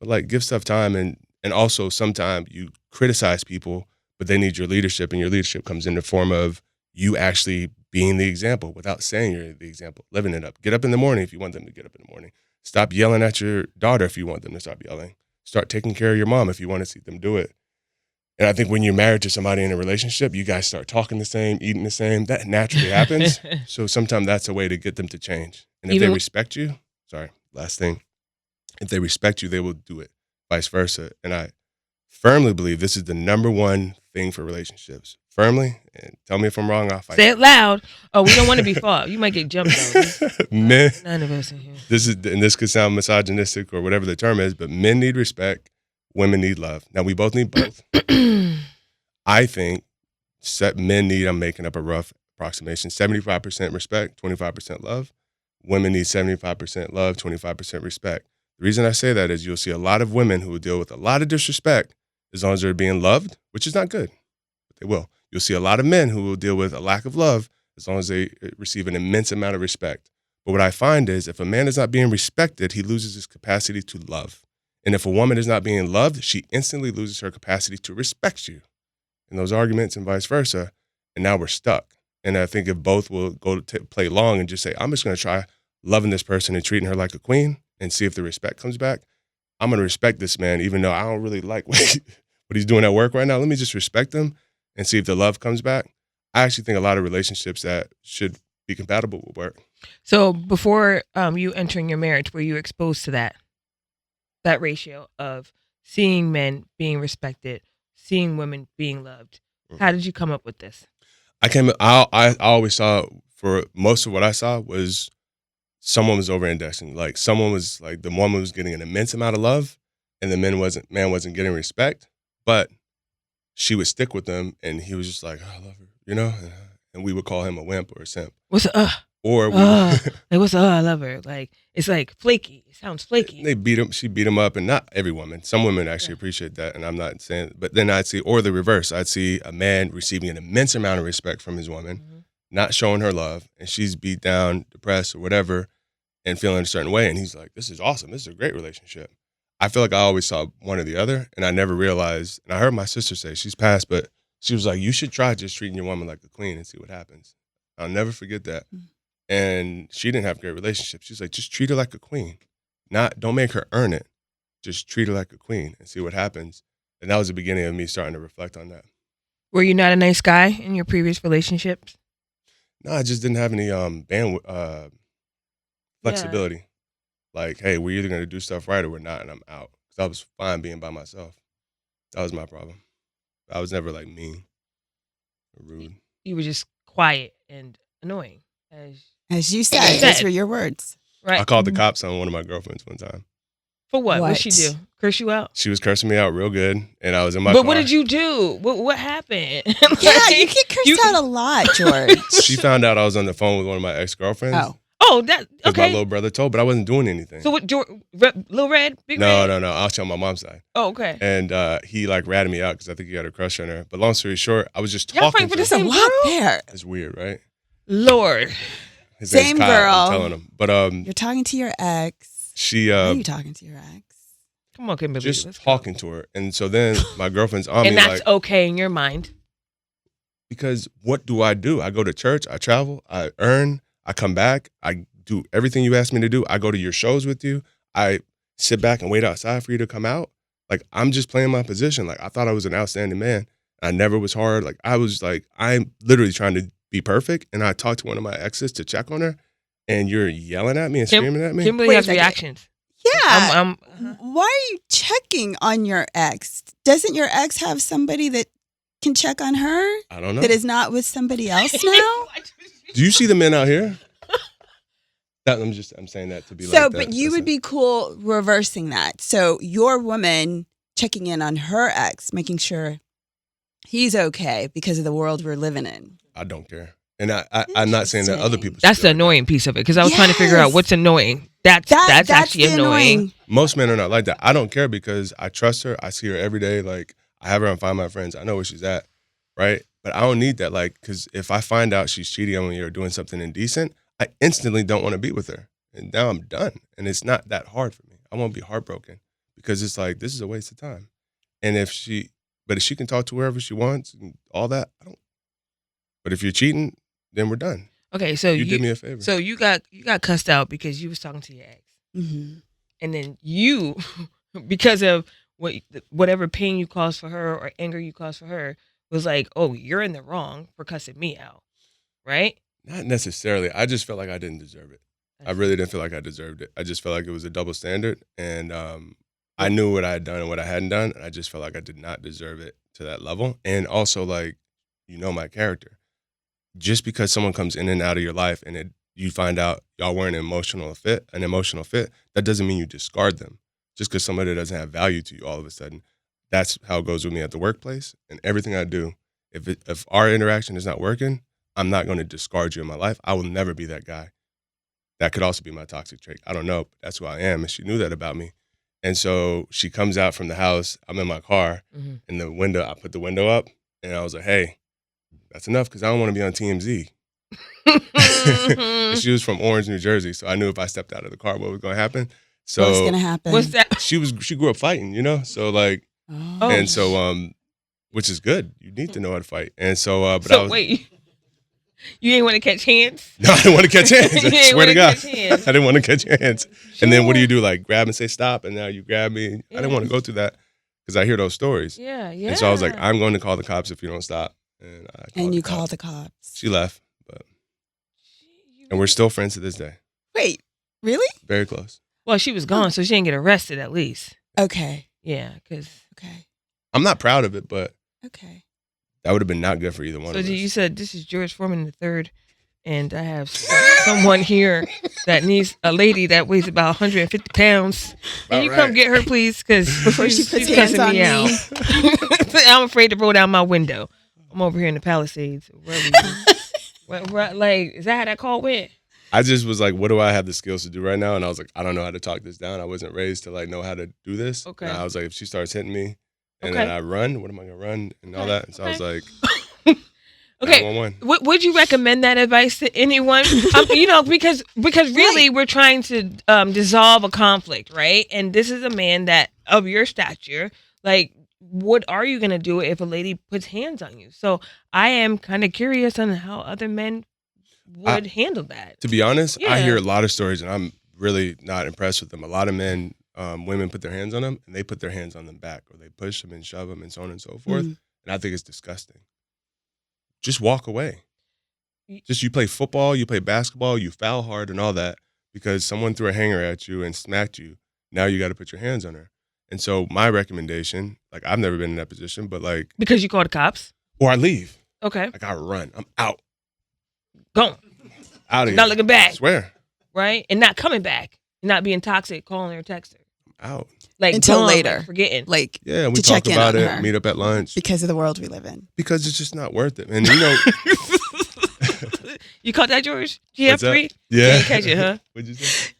Speaker 3: But, like, give stuff time. And also sometimes you criticize people, but they need your leadership, and your leadership comes in the form of you actually being the example without saying you're the example, living it up. Get up in the morning if you want them to get up in the morning. Stop yelling at your daughter if you want them to stop yelling. Start taking care of your mom if you want to see them do it. And I think when you're married to somebody in a relationship, you guys start talking the same, eating the same. That naturally happens. So sometimes that's a way to get them to change. And if they respect you, last thing, if they respect you, they will do it. Vice versa. And I firmly believe this is the number one thing for relationships. Firmly, and tell me if I'm wrong, I'll fight.
Speaker 1: Say it loud. Oh, we don't want to be fought. You might get jumped on.
Speaker 3: Men,
Speaker 1: none of us in here.
Speaker 3: This could sound misogynistic or whatever the term is, but men need respect, women need love. Now, we both need both. I think men need, I'm making up a rough approximation, 75% respect, 25% love. Women need 75% love, 25% respect. The reason I say that is you'll see a lot of women who will deal with a lot of disrespect as long as they're being loved, which is not good, but they will. You'll see a lot of men who will deal with a lack of love as long as they receive an immense amount of respect. But what I find is if a man is not being respected, he loses his capacity to love. And if a woman is not being loved, she instantly loses her capacity to respect you. And those arguments and vice versa, and now we're stuck. And I think if both will go to play long and just say, I'm just going to try loving this person and treating her like a queen and see if the respect comes back. I'm going to respect this man, even though I don't really like what he's doing at work right now. Let me just respect him and see if the love comes back. I actually think a lot of relationships that should be compatible will work.
Speaker 1: So before you entering your marriage, were you exposed to that ratio of seeing men being respected, seeing women being loved? How did you come up with this?
Speaker 3: I always saw, for most of what I saw was someone was over-indexing. Like, someone was like, the woman was getting an immense amount of love and the man wasn't getting respect. But she would stick with him, and he was just like, oh, I love her, you know? And we would call him a wimp or a simp.
Speaker 1: What's
Speaker 3: Or we
Speaker 1: like what's I love her. Like it's like flaky. It sounds flaky.
Speaker 3: they beat him. She beat him up, and not every woman. Some women actually appreciate that, and I'm not saying. But then I'd see, or the reverse. I'd see a man receiving an immense amount of respect from his woman, not showing her love, and she's beat down, depressed, or whatever, and feeling a certain way. And he's like, "This is awesome. This is a great relationship." I feel like I always saw one or the other, and I never realized. And I heard my sister say, she's passed, but she was like, "You should try just treating your woman like a queen and see what happens." I'll never forget that. And she didn't have a great relationship. She's like, just treat her like a queen. Don't make her earn it. Just treat her like a queen and see what happens. And that was the beginning of me starting to reflect on that.
Speaker 1: Were you not a nice guy in your previous relationships?
Speaker 3: No, I just didn't have any flexibility. Like, hey, we're either going to do stuff right or we're not, and I'm out. Because I was fine being by myself. That was my problem. I was never like mean or rude.
Speaker 1: You were just quiet and annoying.
Speaker 2: As you said, those were your words.
Speaker 1: Right.
Speaker 3: I called the cops on one of my girlfriends one time.
Speaker 1: For what? What'd she do? Curse you out?
Speaker 3: She was cursing me out real good, and I was in my car.
Speaker 1: But what did you do? What happened?
Speaker 2: Yeah, you get cursed out a lot, George.
Speaker 3: She found out I was on the phone with one of my ex-girlfriends.
Speaker 1: Oh, that okay.
Speaker 3: My little brother told, but I wasn't doing anything.
Speaker 1: So what? Little Red, Big Red?
Speaker 3: No. I'll tell my mom's side.
Speaker 1: Oh, okay.
Speaker 3: And he like ratted me out because I think he had a crush on her. But long story short, I was just
Speaker 1: Y'all
Speaker 3: talking.
Speaker 1: for
Speaker 3: To
Speaker 1: the
Speaker 3: her.
Speaker 1: same
Speaker 2: There's a lot
Speaker 1: girl?
Speaker 2: there.
Speaker 3: It's weird, right?
Speaker 1: Lord.
Speaker 3: His
Speaker 2: Same
Speaker 3: name's Kyle,
Speaker 2: girl.
Speaker 3: I'm telling him. But
Speaker 2: You're talking to your ex.
Speaker 3: she
Speaker 2: Why are you talking to your ex?
Speaker 1: Come on, Kimberly.
Speaker 3: just talking to her, and so then my girlfriend's on
Speaker 1: and
Speaker 3: me
Speaker 1: that's
Speaker 3: like,
Speaker 1: okay in your mind.
Speaker 3: because what do? I go to church, I travel, I earn, I come back, I do everything you asked me to do. I go to your shows with you. I sit back and wait outside for you to come out. Like, I'm just playing my position. Like, I thought I was an outstanding man. I never was hard. Like, I was like, I'm literally trying to be perfect. And I talked to one of my exes to check on her, and you're yelling at me and screaming at me.
Speaker 1: Kimberly
Speaker 2: Wait a
Speaker 1: has
Speaker 2: second.
Speaker 1: reactions.
Speaker 2: Yeah. Why are you checking on your ex? Doesn't your ex have somebody that can check on her
Speaker 3: I don't know.
Speaker 2: that is not with somebody else now?
Speaker 3: Do you see the men out here? I'm saying that to be
Speaker 2: So,
Speaker 3: like that.
Speaker 2: but you would be cool reversing that. So your woman checking in on her ex, making sure he's okay because of the world we're living in.
Speaker 3: I don't care. And I'm not saying that other people.
Speaker 1: That's
Speaker 3: should
Speaker 1: the
Speaker 3: do that.
Speaker 1: annoying piece of it, because I was trying to figure out what's annoying. That's actually
Speaker 2: the
Speaker 1: annoying.
Speaker 3: Most men are not like that. I don't care because I trust her. I see her every day. Like, I have her on Find My Friends. I know where she's at, right? But I don't need that. Like, because if I find out she's cheating on me or doing something indecent, I instantly don't want to be with her. And now I'm done. And it's not that hard for me. I won't be heartbroken because it's like, this is a waste of time. And if she can talk to whoever she wants and all that, I don't. But if you're cheating, then we're done.
Speaker 1: Okay, so
Speaker 3: you did me a favor.
Speaker 1: So you got cussed out because you was talking to your ex, and then you, because of whatever pain you caused for her or anger you caused for her, was like, oh, you're in the wrong for cussing me out, right?
Speaker 3: Not necessarily. I just felt like I didn't deserve it. I really didn't feel like I deserved it. I just felt like it was a double standard, and I knew what I had done and what I hadn't done, and I just felt like I did not deserve it to that level. And also, like, my character. Just because someone comes in and out of your life and you find out y'all weren't an emotional fit, that doesn't mean you discard them. Just because somebody doesn't have value to you all of a sudden. That's how it goes with me at the workplace. And everything I do, if our interaction is not working, I'm not going to discard you in my life. I will never be that guy. That could also be my toxic trait. I don't know, but that's who I am. And she knew that about me. And so she comes out from the house. I'm in my car. In the window, I put the window up. And I was like, hey, that's enough because I don't want to be on TMZ. She was from Orange, New Jersey. So I knew if I stepped out of the car, what was going to happen. So
Speaker 2: what's going to happen?
Speaker 1: What's that?
Speaker 3: She grew up fighting, So like, and so, which is good. You need to know how to fight. And so, but
Speaker 1: so wait. You ain't want to catch hands?
Speaker 3: No, I didn't want to catch hands. I swear to God. I didn't want to catch hands. Sure. And then what do? Like grab and say stop, and now you grab me. Yeah. I didn't want to go through that because I hear those stories.
Speaker 1: Yeah.
Speaker 3: And so I was like, I'm going to call the cops if you don't stop. And
Speaker 2: you called the cops.
Speaker 3: She left, and we're still friends to this day.
Speaker 2: Wait, really?
Speaker 3: Very close.
Speaker 1: Well, she was gone, so she didn't get arrested at least.
Speaker 2: Okay.
Speaker 1: Yeah, because.
Speaker 2: Okay.
Speaker 3: I'm not proud of it, but.
Speaker 2: Okay.
Speaker 3: That would have been not good for either one of us.
Speaker 1: So you said this is George Foreman III, and I have someone here that needs a lady that weighs about 150 pounds. Can you come get her, please? Because
Speaker 2: Before she puts
Speaker 1: she's
Speaker 2: hands
Speaker 1: cussing
Speaker 2: on
Speaker 1: me out. I'm afraid to roll down my window. I'm over here in the Palisades. Like, is that how that call went?
Speaker 3: I just was like, what do I have the skills to do right now? And I was like, I don't know how to talk this down. I wasn't raised to like know how to do this.
Speaker 1: Okay.
Speaker 3: And I was like, if she starts hitting me and then I run, what am I going to run and all that? And so I was like,
Speaker 1: okay.
Speaker 3: 911.
Speaker 1: Would you recommend that advice to anyone? Because really we're trying to dissolve a conflict, right? And this is a man that of your stature. Like, what are you going to do if a lady puts hands on you? So I am kind of curious on how other men would handle that.
Speaker 3: To be honest, I hear a lot of stories and I'm really not impressed with them. A lot of men, women put their hands on them and they put their hands on them back, or they push them and shove them and so on and so forth. And I think it's disgusting. Just walk away. Just you play football, you play basketball, you foul hard and all that because someone threw a hanger at you and smacked you. Now you got to put your hands on her. And so my recommendation, like I've never been in that position, but like.
Speaker 1: Because you call the cops?
Speaker 3: Or I leave.
Speaker 1: Okay.
Speaker 3: Like I run. I'm out.
Speaker 1: Gone.
Speaker 3: Out of here.
Speaker 1: Not looking back.
Speaker 3: I swear.
Speaker 1: Right? And not coming back. Not being toxic, calling her, texting.
Speaker 3: I'm out.
Speaker 2: Like until later.
Speaker 1: Like forgetting.
Speaker 2: Like
Speaker 3: yeah, we talk about it, meet up at lunch.
Speaker 2: Because of the world we live in.
Speaker 3: Because it's just not worth it. And you know.
Speaker 1: You caught that, George? GF3?
Speaker 3: Yeah.
Speaker 1: You didn't catch it, huh?
Speaker 3: What'd you say?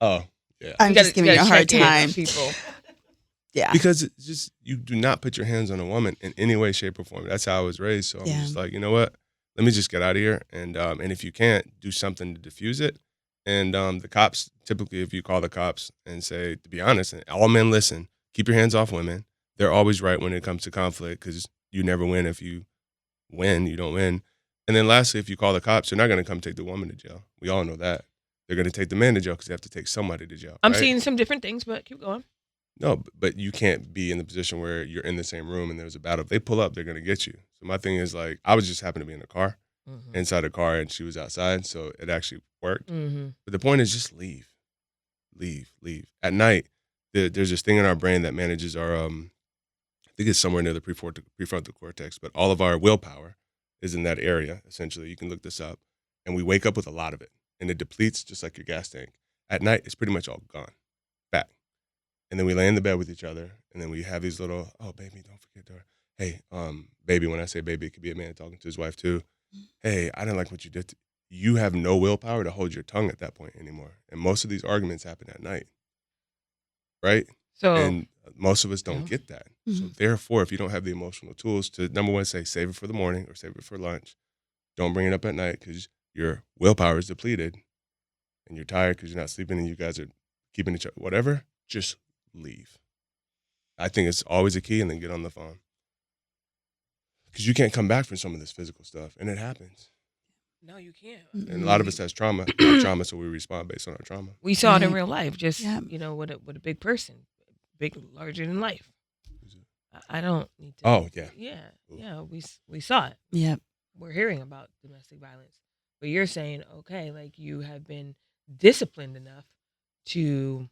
Speaker 3: Oh, yeah.
Speaker 2: I'm just giving you a hard time.
Speaker 1: People.
Speaker 2: Yeah.
Speaker 3: Because it's just, you do not put your hands on a woman in any way, shape, or form. That's how I was raised. So I'm just like, you know what? Let me just get out of here. And if you can't, do something to diffuse it. And the cops, typically, if you call the cops and say, to be honest, and all men listen, keep your hands off women. They're always right when it comes to conflict because you never win. If you win, you don't win. And then lastly, if you call the cops, they're not going to come take the woman to jail. We all know that. They're going to take the man to jail because they have to take somebody to jail.
Speaker 1: I'm seeing some different things, but keep going.
Speaker 3: No, but you can't be in the position where you're in the same room and there's a battle. If they pull up, they're going to get you. So my thing is like, I was just happened to be in the car, inside the car, and she was outside. So it actually worked. But the point is just leave. At night, there's this thing in our brain that manages our, I think it's somewhere near the prefrontal cortex, but all of our willpower is in that area, essentially. You can look this up. And we wake up with a lot of it. And it depletes just like your gas tank. At night, it's pretty much all gone. Back. And then we lay in the bed with each other. And then we have these little, oh, baby, don't forget to, hey, baby, when I say baby, it could be a man talking to his wife too. Hey, I didn't like what you did. You have no willpower to hold your tongue at that point anymore. And most of these arguments happen at night. Right? And most of us don't get that. So therefore, if you don't have the emotional tools to, number one, say, save it for the morning or save it for lunch. Don't bring it up at night because your willpower is depleted and you're tired because you're not sleeping and you guys are keeping each other, whatever, just leave. I think it's always a key, and then get on the phone. Because you can't come back from some of this physical stuff, and it happens.
Speaker 1: No, you can't.
Speaker 3: And a lot of us has trauma, so we respond based on our trauma.
Speaker 1: We saw it in real life, just, with a big person, larger than life. I don't need to.
Speaker 3: Oh, yeah.
Speaker 1: Yeah, we saw it.
Speaker 2: Yeah.
Speaker 1: We're hearing about domestic violence. But you're saying, okay, like you have been disciplined enough to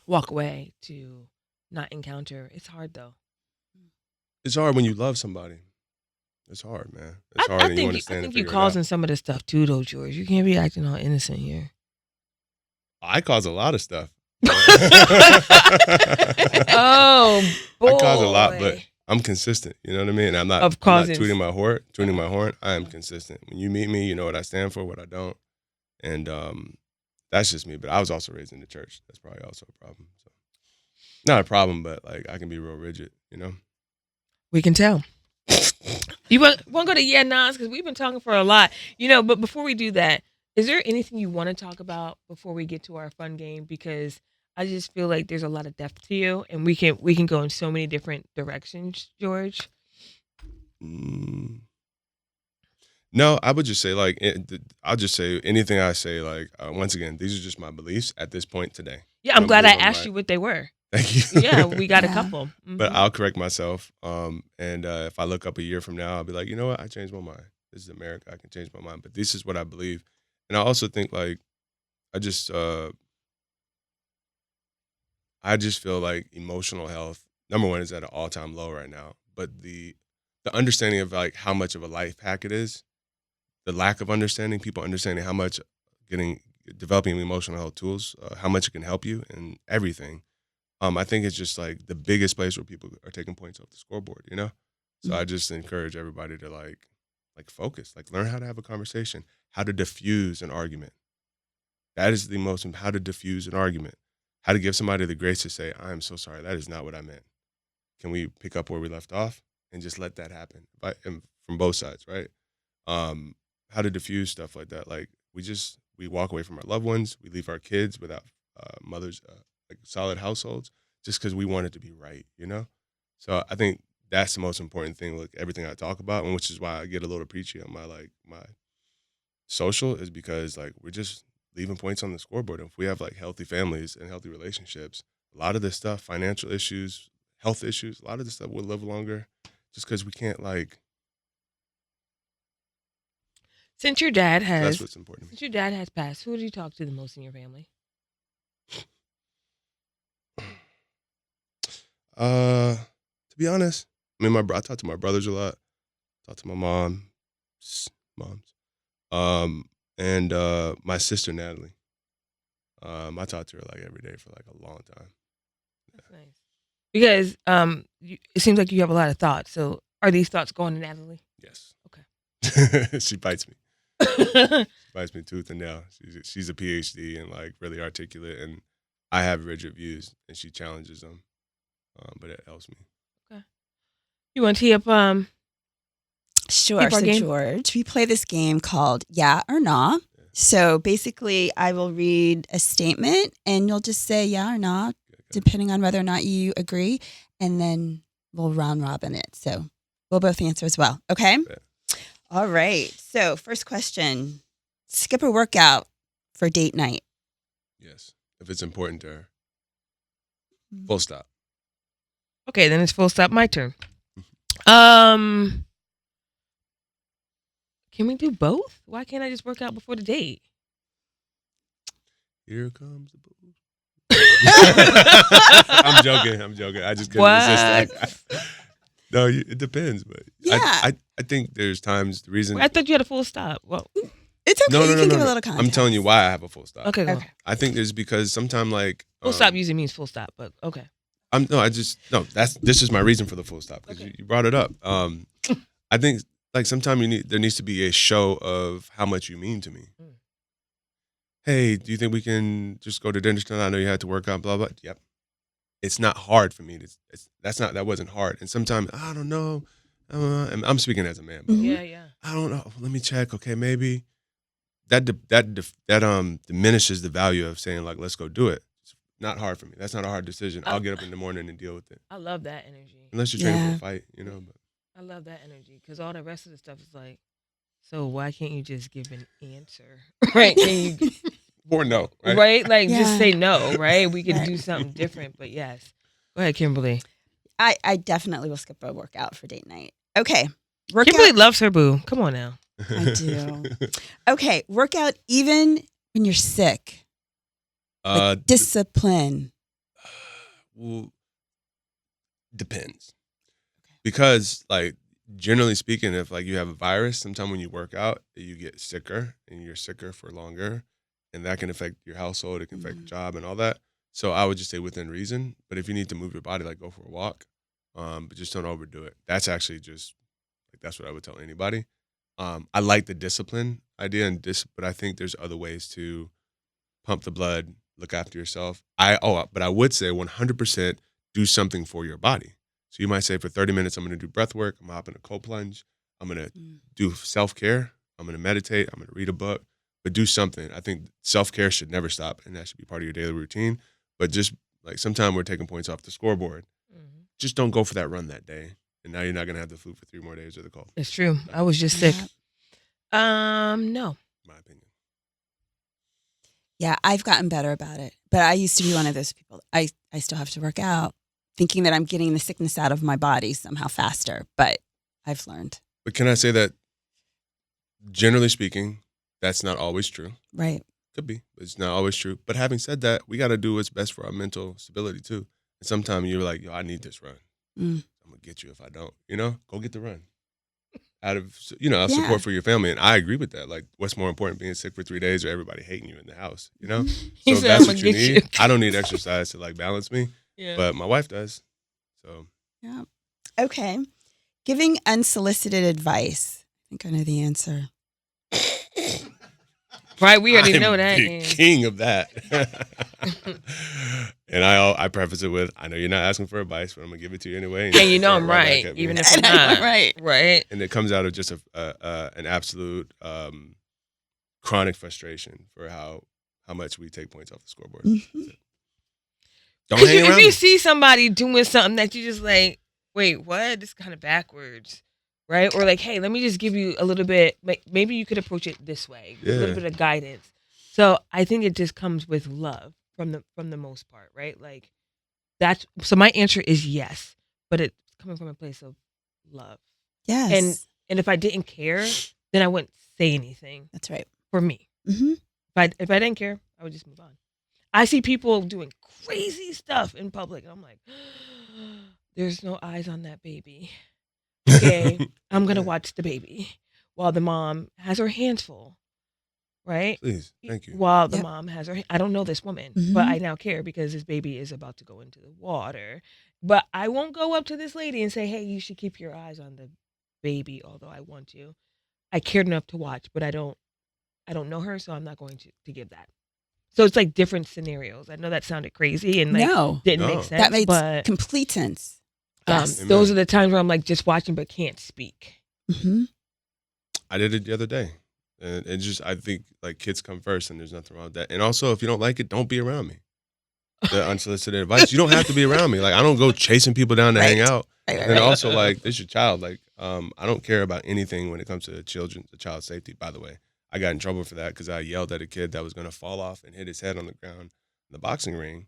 Speaker 1: walk away, to not encounter. It's hard, though.
Speaker 3: It's hard when you love somebody. It's hard, man. It's hard.
Speaker 1: I think you're causing some of this stuff, too, though, George. You can't be acting all innocent here.
Speaker 3: I cause a lot of stuff.
Speaker 1: Oh, boy.
Speaker 3: I cause a lot, but I'm consistent. You know what I mean? I'm not tooting my horn. I am consistent. When you meet me, you know what I stand for, what I don't. And that's just me. But I was also raised in the church. That's probably also a problem. So, not a problem, but like I can be real rigid, you know?
Speaker 1: We can tell. You want to go to yeah, nods? Because we've been talking for a lot. But before we do that, is there anything you want to talk about before we get to our fun game? Because I just feel like there's a lot of depth to you, and we can go in so many different directions, George.
Speaker 3: No, I would just say I'll just say anything I say. Like once again, these are just my beliefs at this point today.
Speaker 1: Yeah, I'm glad I asked you what they were.
Speaker 3: Thank you.
Speaker 1: Yeah, we got a couple.
Speaker 3: But I'll correct myself. And if I look up a year from now, I'll be like, you know what? I changed my mind. This is America. I can change my mind. But this is what I believe. And I also think like I just feel like emotional health, number one, is at an all-time low right now. But the understanding of like how much of a life hack it is, the lack of understanding, people understanding how much developing emotional health tools, how much it can help you and everything. I think it's just like the biggest place where people are taking points off the scoreboard, you know? So I just encourage everybody to like focus, like learn how to have a conversation, how to diffuse an argument. That is the most, how to diffuse an argument, how to give somebody the grace to say, I am so sorry, that is not what I meant. Can we pick up where we left off and just let that happen? And from both sides, right? How to diffuse stuff like that. Like we walk away from our loved ones, we leave our kids without mothers, like solid households, just because we want it to be right, you know? So I think that's the most important thing, like everything I talk about, and which is why I get a little preachy on my social, is because like we're just leaving points on the scoreboard. And if we have like healthy families and healthy relationships, a lot of this stuff, financial issues, health issues, a lot of this stuff will live longer just because we can't like.
Speaker 1: Since your dad
Speaker 3: That's what's important.
Speaker 1: Since your dad has passed, who do you talk to the most in your family?
Speaker 3: To be honest, I mean, I talk to my brothers a lot. Talk to my moms, and my sister Natalie. I talk to her like every day for like a long time.
Speaker 1: That's nice. Because it seems like you have a lot of thoughts. So are these thoughts going to Natalie?
Speaker 3: Yes.
Speaker 1: Okay.
Speaker 3: She bites me. She bites me tooth and nail. She's a PhD and like really articulate, and I have rigid views, and she challenges them. But it helps me.
Speaker 1: Okay. You want to tee up?
Speaker 2: Sure. So
Speaker 1: game?
Speaker 2: George, we play this game called Yeah or Nah.
Speaker 3: Yeah.
Speaker 2: So basically, I will read a statement, and you'll just say yeah or nah, depending on whether or not you agree, and then we'll round robin it. So we'll both answer as well. Okay.
Speaker 3: Yeah.
Speaker 2: All right. So first question: skip a workout for date night?
Speaker 3: Yes, if it's important to her. Full stop.
Speaker 1: Okay, then it's full stop. My turn. Can we do both? Why can't I just work out before the date?
Speaker 3: Here comes the booze. I'm joking. I just couldn't resist that. No, it depends, but
Speaker 2: Yeah.
Speaker 3: I think there's times the reason.
Speaker 1: I thought you had a full stop. Well,
Speaker 2: It's okay. You can give a little context.
Speaker 3: I'm telling you why I have a full stop.
Speaker 1: okay, go.
Speaker 3: I think there's because sometimes like
Speaker 1: Full stop usually means full stop, but okay.
Speaker 3: This is my reason for the full stop because
Speaker 1: Okay.
Speaker 3: you brought it up. I think like sometimes there needs to be a show of how much you mean to me.
Speaker 1: Mm.
Speaker 3: Hey, do you think we can just go to dinner tonight? I know you had to work out, blah blah. Yep. It's not hard for me. That wasn't hard. And sometimes I don't know. And I'm speaking as a man, by the way.
Speaker 1: Yeah.
Speaker 3: I don't know. Let me check. Okay, maybe that diminishes the value of saying like let's go do it. It's not hard for me. That's not a hard decision. I'll get up in the morning and deal with it.
Speaker 1: I love that energy.
Speaker 3: Unless you're training for a fight, you know. But.
Speaker 1: I love that energy because all the rest of the stuff is like, so why can't you just give an answer, right? Can you,
Speaker 3: or no, right?
Speaker 1: right? Like
Speaker 2: Yeah.
Speaker 1: just say no, right? We could
Speaker 2: Right.
Speaker 1: do something different, but yes. Go ahead, Kimberly.
Speaker 2: I definitely will skip a workout for date night. Okay. Workout.
Speaker 1: Kimberly loves her boo. Come on now.
Speaker 2: I do. Okay. Workout even when you're sick. Like discipline.
Speaker 3: Well, depends. Because like generally speaking, if like you have a virus, sometimes when you work out, you get sicker and you're sicker for longer, and that can affect your household. It can affect your job and all that. So I would just say within reason. But if you need to move your body, like go for a walk, but just don't overdo it. That's actually just like that's what I would tell anybody. I like the discipline idea, but I think there's other ways to pump the blood, look after yourself. But I would say 100% do something for your body. So you might say for 30 minutes, I'm going to do breath work. I'm going to hop in a cold plunge. I'm going to do self-care. I'm going to meditate. I'm going to read a book, but do something. I think self-care should never stop, and that should be part of your daily routine. But just like sometimes we're taking points off the scoreboard. Mm-hmm. Just don't go for that run that day. And now you're not going to have the flu for 3 more days or the cold.
Speaker 1: It's true. I was just sick. No.
Speaker 3: My opinion.
Speaker 2: Yeah, I've gotten better about it. But I used to be one of those people. I still have to work out, thinking that I'm getting the sickness out of my body somehow faster. But I've learned.
Speaker 3: But can I say that, generally speaking, that's not always true.
Speaker 2: Right.
Speaker 3: Could be, but it's not always true. But having said that, we got to do what's best for our mental stability too. And sometimes you're like, yo, I need this run. I'm going to get you if I don't. You know, go get the run. out of support for your family. And I agree with that. Like, what's more important, being sick for 3 days or everybody hating you in the house? So if that's what you need. I don't need exercise to like balance me, but my wife does. So
Speaker 2: yeah. Okay. Giving unsolicited advice. I think I know the answer.
Speaker 1: Right, we already know that.
Speaker 3: The king of that. And I preface it with, I know you're not asking for advice, but I'm gonna give it to you anyway.
Speaker 1: And you know I'm right, even if I'm not. Right.
Speaker 3: And it comes out of just an absolute chronic frustration for how much we take points off the scoreboard.
Speaker 2: Mm-hmm.
Speaker 3: Don't hang around.
Speaker 1: If you see somebody doing something that you just like, wait, what? This is kind of backwards. Right? Or like, hey, let me just give you a little bit, maybe you could approach it this way. A little bit of guidance. So I think it just comes with love from the most part, right? Like so my answer is yes, but it's coming from a place of love.
Speaker 2: Yes.
Speaker 1: And if I didn't care, then I wouldn't say anything.
Speaker 2: That's right.
Speaker 1: For me.
Speaker 2: Mm-hmm.
Speaker 1: If I didn't care, I would just move on. I see people doing crazy stuff in public, and I'm like, there's no eyes on that baby. Okay, I'm going to watch the baby while the mom has her hands full, right?
Speaker 3: Please, thank you.
Speaker 1: While the mom has her, I don't know this woman, but I now care because this baby is about to go into the water. But I won't go up to this lady and say, hey, you should keep your eyes on the baby, although I want to. I cared enough to watch, but I don't know her, so I'm not going to give that. So it's like different scenarios. I know that sounded crazy and didn't make sense.
Speaker 2: That made complete sense. Yes.
Speaker 1: Those are the times where I'm like just watching but can't speak.
Speaker 2: Mm-hmm.
Speaker 3: I did it the other day. And it just, I think like kids come first and there's nothing wrong with that. And also, if you don't like it, don't be around me. The unsolicited advice, you don't have to be around me. Like, I don't go chasing people down to hang out. And also, like, this is your child. Like, I don't care about anything when it comes to child safety, by the way. I got in trouble for that because I yelled at a kid that was going to fall off and hit his head on the ground in the boxing ring.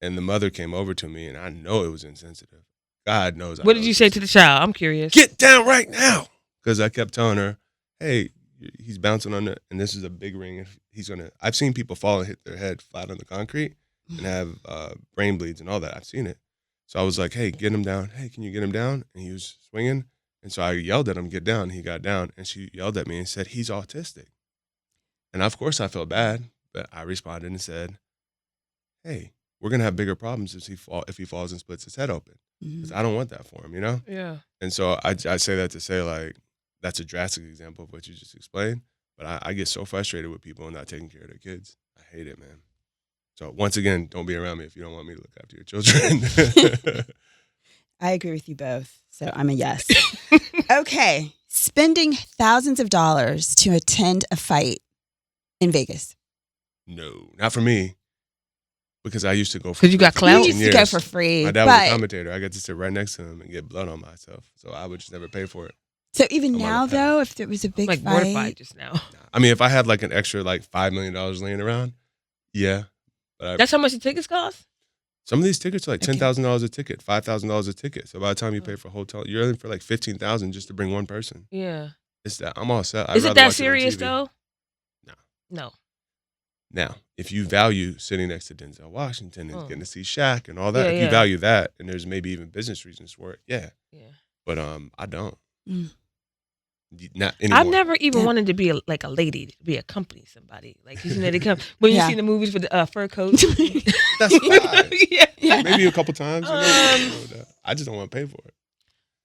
Speaker 3: And the mother came over to me, and I know it was insensitive. God knows.
Speaker 1: What did you say to the child? I'm curious.
Speaker 3: Get down right now. Because I kept telling her, hey, he's bouncing on and this is a big ring. I've seen people fall and hit their head flat on the concrete and have brain bleeds and all that. I've seen it. So I was like, hey, get him down. Hey, can you get him down? And he was swinging. And so I yelled at him, get down. He got down. And she yelled at me and said, he's autistic. And of course I felt bad, but I responded and said, hey, we're going to have bigger problems if he falls and splits his head open. Because I don't want that for him,
Speaker 1: Yeah.
Speaker 3: And so I say that to say, like, that's a drastic example of what you just explained. But I get so frustrated with people not taking care of their kids. I hate it, man. So once again, don't be around me if you don't want me to look after your children.
Speaker 2: I agree with you both. So I'm a yes. Okay. Spending thousands of dollars to attend a fight in Vegas.
Speaker 3: No, not for me. Because I used to go for
Speaker 1: because you got clout.
Speaker 2: You used to go for free.
Speaker 3: My dad was a commentator. I got to sit right next to him and get blood on myself. So I would just never pay for it.
Speaker 2: So even now, though, if there was a big
Speaker 1: like
Speaker 2: fight,
Speaker 1: mortified just now.
Speaker 3: I mean, if I had like an extra like $5 million laying around, yeah. But
Speaker 1: that's how much the tickets cost?
Speaker 3: Some of these tickets are like $10,000 a ticket, $5,000 a ticket. So by the time you pay for a hotel, you're in for like $15,000 just to bring one person.
Speaker 1: Yeah.
Speaker 3: It's that. I'm all set.
Speaker 1: Is it that serious though? No.
Speaker 3: Now, if you value sitting next to Denzel Washington and getting to see Shaq and all that, if you value that, and there's maybe even business reasons for it, yeah. But I don't. Not anymore.
Speaker 1: I've never even wanted to be a lady, to be accompany somebody. Like, they come when you see the movies with the fur coats.
Speaker 3: That's fine. Maybe a couple times. I just don't want to pay for it.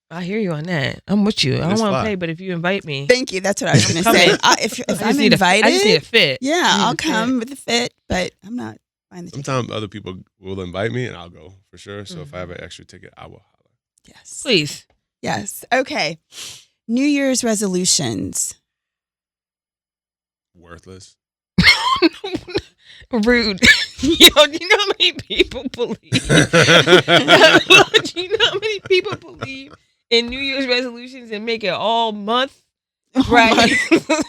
Speaker 1: I hear you on that. I'm with you. I don't want to pay, but if you invite me.
Speaker 2: Thank you. That's what I was going to say. If I'm invited.
Speaker 1: I just need a fit.
Speaker 2: Yeah, I'll come with a fit, but I'm not buying the ticket.
Speaker 3: Sometimes other people will invite me and I'll go for sure. So if I have an extra ticket, I will holler.
Speaker 2: Yes.
Speaker 1: Please.
Speaker 2: Yes. Okay. New Year's resolutions.
Speaker 3: Worthless.
Speaker 1: Rude. Yo, do you know how many people believe? Do you know how many people believe in New Year's resolutions and make it all month? Right?